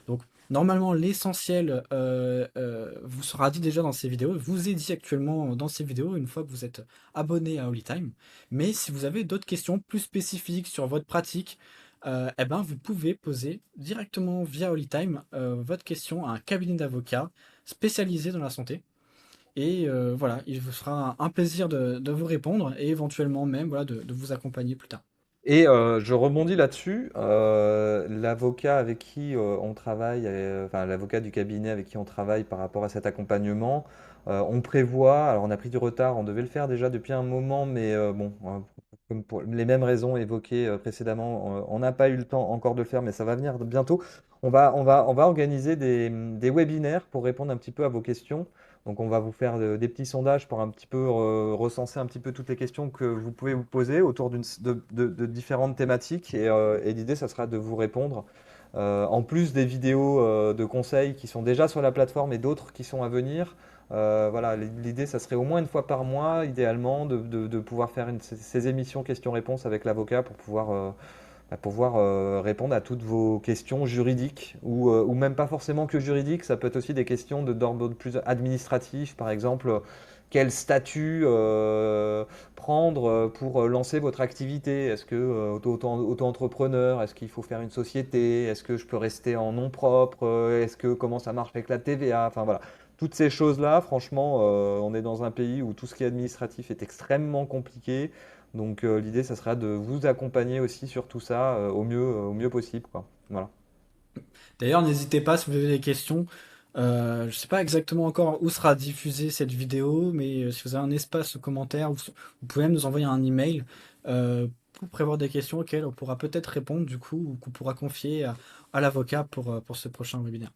Donc normalement l'essentiel vous sera dit déjà dans ces vidéos, vous est dit actuellement dans ces vidéos une fois que vous êtes abonné à Holytime. Mais si vous avez d'autres questions plus spécifiques sur votre pratique, eh ben, vous pouvez poser directement via Holytime votre question à un cabinet d'avocats spécialisé dans la santé. Et voilà, il vous fera un plaisir de vous répondre et éventuellement même voilà, de vous accompagner plus tard. Et je rebondis là-dessus. L'avocat avec qui on travaille, enfin l'avocat du cabinet avec qui on travaille par rapport à cet accompagnement, on prévoit, alors on a pris du retard, on devait le faire déjà depuis un moment, mais bon, comme pour les mêmes raisons évoquées précédemment, on n'a pas eu le temps encore de le faire, mais ça va venir bientôt. On va organiser des webinaires pour répondre un petit peu à vos questions. Donc on va vous faire des petits sondages pour un petit peu recenser un petit peu toutes les questions que vous pouvez vous poser autour de différentes thématiques. Et l'idée, ça sera de vous répondre. En plus des vidéos de conseils qui sont déjà sur la plateforme et d'autres qui sont à venir. Voilà, l'idée, ça serait au moins une fois par mois, idéalement, de pouvoir faire ces émissions questions-réponses avec l'avocat pour pouvoir répondre à toutes vos questions juridiques ou même pas forcément que juridiques. Ça peut être aussi des questions d'ordre plus administratif, par exemple. Quel statut prendre pour lancer votre activité? Est-ce que auto-entrepreneur? Est-ce qu'il faut faire une société? Est-ce que je peux rester en nom propre? Est-ce que comment ça marche avec la TVA? Enfin voilà, toutes ces choses-là, franchement, on est dans un pays où tout ce qui est administratif est extrêmement compliqué. Donc l'idée, ça sera de vous accompagner aussi sur tout ça au mieux possible, quoi. Voilà. D'ailleurs, n'hésitez pas si vous avez des questions. Je ne sais pas exactement encore où sera diffusée cette vidéo, mais si vous avez un espace aux commentaires, vous pouvez même nous envoyer un email pour prévoir des questions auxquelles on pourra peut-être répondre du coup, ou qu'on pourra confier à l'avocat pour ce prochain webinaire.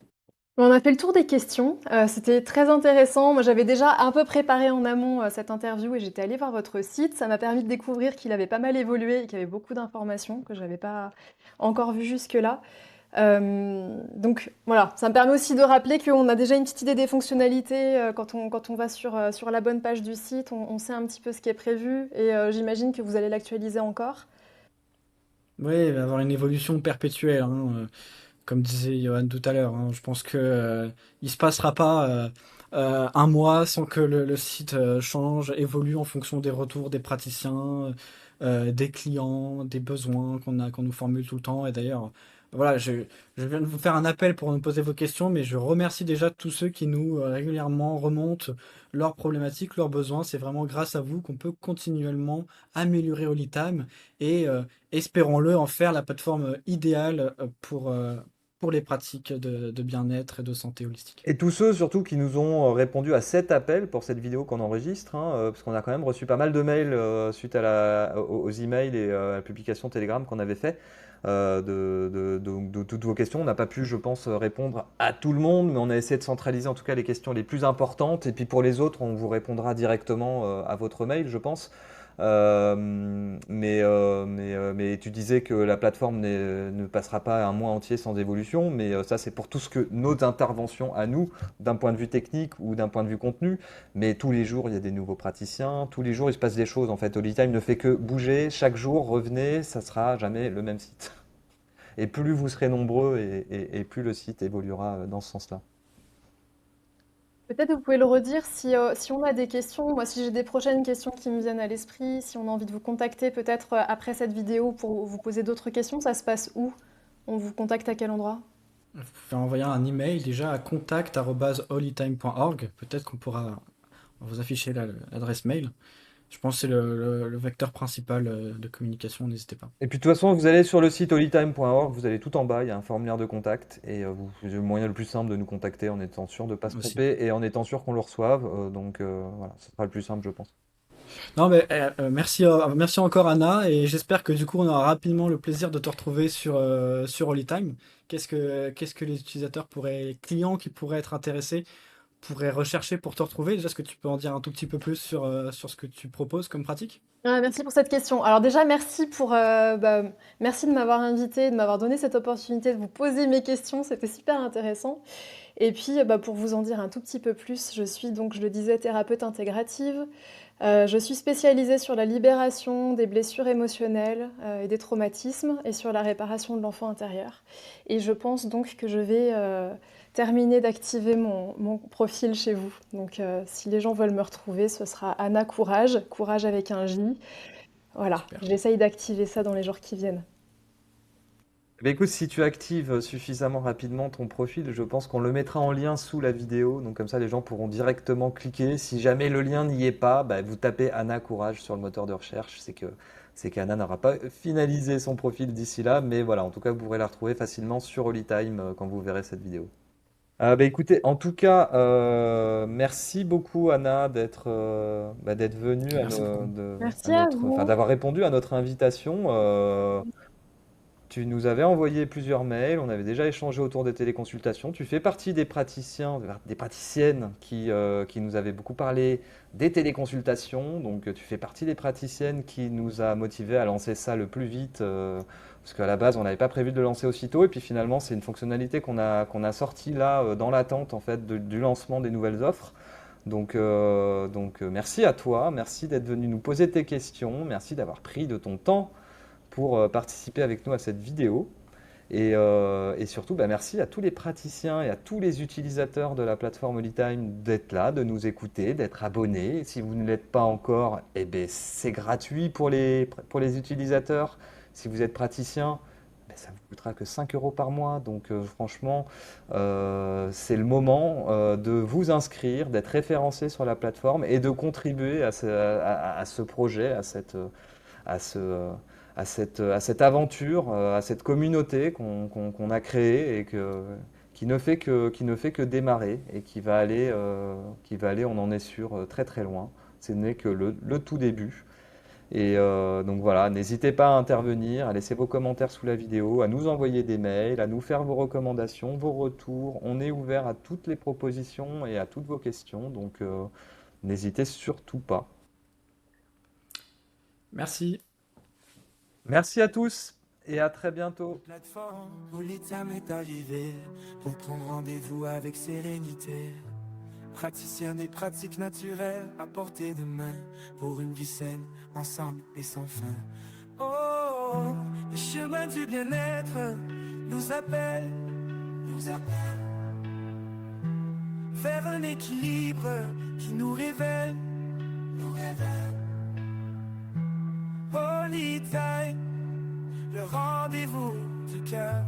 On a fait le tour des questions, c'était très intéressant. Moi, j'avais déjà un peu préparé en amont, cette interview et j'étais allée voir votre site. Ça m'a permis de découvrir qu'il avait pas mal évolué et qu'il y avait beaucoup d'informations que j'avais pas encore vues jusque-là. Donc voilà, ça me permet aussi de rappeler qu'on a déjà une petite idée des fonctionnalités, quand on va sur la bonne page du site, on sait un petit peu ce qui est prévu et j'imagine que vous allez l'actualiser encore. Oui, il va y avoir une évolution perpétuelle, hein, comme disait Johan tout à l'heure, hein. Je pense que il se passera pas un mois sans que le site change, évolue en fonction des retours des praticiens, des clients, des besoins qu'on nous formule tout le temps. Et d'ailleurs, voilà, je viens de vous faire un appel pour nous poser vos questions, mais je remercie déjà tous ceux qui nous régulièrement remontent leurs problématiques, leurs besoins. C'est vraiment grâce à vous qu'on peut continuellement améliorer Holytime et espérons-le en faire la plateforme idéale pour les pratiques de bien-être et de santé holistique. Et tous ceux surtout qui nous ont répondu à cet appel pour cette vidéo qu'on enregistre, hein, parce qu'on a quand même reçu pas mal de mails suite à aux emails et à la publication Telegram qu'on avait fait de toutes vos questions. On n'a pas pu, je pense, répondre à tout le monde, mais on a essayé de centraliser en tout cas les questions les plus importantes. Et puis pour les autres, on vous répondra directement à votre mail, je pense. Mais tu disais que la plateforme ne passera pas un mois entier sans évolution, mais ça c'est pour tout ce que nos interventions à nous, d'un point de vue technique ou d'un point de vue contenu, mais tous les jours il y a des nouveaux praticiens, tous les jours il se passe des choses en fait. Holytime ne fait que bouger, chaque jour revenez, ça sera jamais le même site. Et plus vous serez nombreux et plus le site évoluera dans ce sens-là. Peut-être vous pouvez le redire si on a des questions. Moi, si j'ai des prochaines questions qui me viennent à l'esprit, si on a envie de vous contacter peut-être après cette vidéo pour vous poser d'autres questions, ça se passe où? On vous contacte à quel endroit? Vous pouvez envoyer un email déjà à contact@holytime.org. Peut-être qu'on pourra vous afficher l'adresse mail. Je pense que c'est le vecteur principal de communication, n'hésitez pas. Et puis de toute façon, vous allez sur le site holytime.org, vous allez tout en bas, il y a un formulaire de contact et c'est le moyen le plus simple de nous contacter en étant sûr de ne pas se Aussi. tromper et en étant sûr qu'on le reçoive. Donc voilà, ce sera le plus simple, je pense. Non, mais merci encore Anna, et j'espère que du coup on aura rapidement le plaisir de te retrouver sur Holytime. Qu'est-ce que les utilisateurs les clients qui pourraient être intéressés pourraient rechercher pour te retrouver? Déjà, est-ce que tu peux en dire un tout petit peu plus sur ce que tu proposes comme pratique? Ah, merci pour cette question. Alors déjà, merci de m'avoir invité, de m'avoir donné cette opportunité de vous poser mes questions. C'était super intéressant. Et puis, pour vous en dire un tout petit peu plus, je suis donc, je le disais, thérapeute intégrative. Je suis spécialisée sur la libération des blessures émotionnelles et des traumatismes et sur la réparation de l'enfant intérieur. Et je pense donc que je vais terminer d'activer mon profil chez vous. Donc si les gens veulent me retrouver, ce sera Anna Courage, Courage avec un J. Voilà, Super. j'essaye d'activer ça dans les jours qui viennent. Eh bien, écoute, si tu actives suffisamment rapidement ton profil, je pense qu'on le mettra en lien sous la vidéo. Donc comme ça, les gens pourront directement cliquer. Si jamais le lien n'y est pas, bah, vous tapez Anna Courage sur le moteur de recherche. C'est qu'Anna n'aura pas finalisé son profil d'ici là. Mais voilà, en tout cas, vous pourrez la retrouver facilement sur Holytime quand vous verrez cette vidéo. Bah, écoutez, en tout cas, merci beaucoup Anna d'être venue Merci beaucoup. Merci à enfin, vous. d'avoir répondu à notre invitation. Tu nous avais envoyé plusieurs mails, on avait déjà échangé autour des téléconsultations. Tu fais partie des praticiens, des praticiennes qui nous avaient beaucoup parlé des téléconsultations. Donc tu fais partie des praticiennes qui nous a motivés à lancer ça le plus vite, parce qu'à la base on n'avait pas prévu de le lancer aussitôt. Et puis finalement c'est une fonctionnalité qu'on a sortie là dans l'attente en fait du lancement des nouvelles offres. Donc, merci à toi, merci d'être venu nous poser tes questions, merci d'avoir pris de ton temps pour participer avec nous à cette vidéo. Et surtout, bah, merci à tous les praticiens et à tous les utilisateurs de la plateforme Holytime d'être là, de nous écouter, d'être abonnés. Et si vous ne l'êtes pas encore, eh ben, c'est gratuit pour les utilisateurs. Si vous êtes praticien, ben, ça vous coûtera que 5 euros par mois. Donc franchement, c'est le moment de vous inscrire, d'être référencé sur la plateforme et de contribuer à ce projet, à ce, à cette aventure, à cette communauté qu'on a créée et qui ne fait que démarrer et qui va aller, on en est sûr, très très loin. Ce n'est que le tout début. Donc voilà, n'hésitez pas à intervenir, à laisser vos commentaires sous la vidéo, à nous envoyer des mails, à nous faire vos recommandations, vos retours. On est ouvert à toutes les propositions et à toutes vos questions, donc n'hésitez surtout pas. Merci. Merci à tous et à très bientôt. Plateforme où l'ITAM est arrivé pour prendre rendez-vous avec sérénité. Praticiens des pratiques naturelles à portée de main pour une vie saine, ensemble et sans fin. Oh, le chemin du bien-être nous appelle vers un équilibre qui nous révèle. Holytime, le rendez-vous du cœur.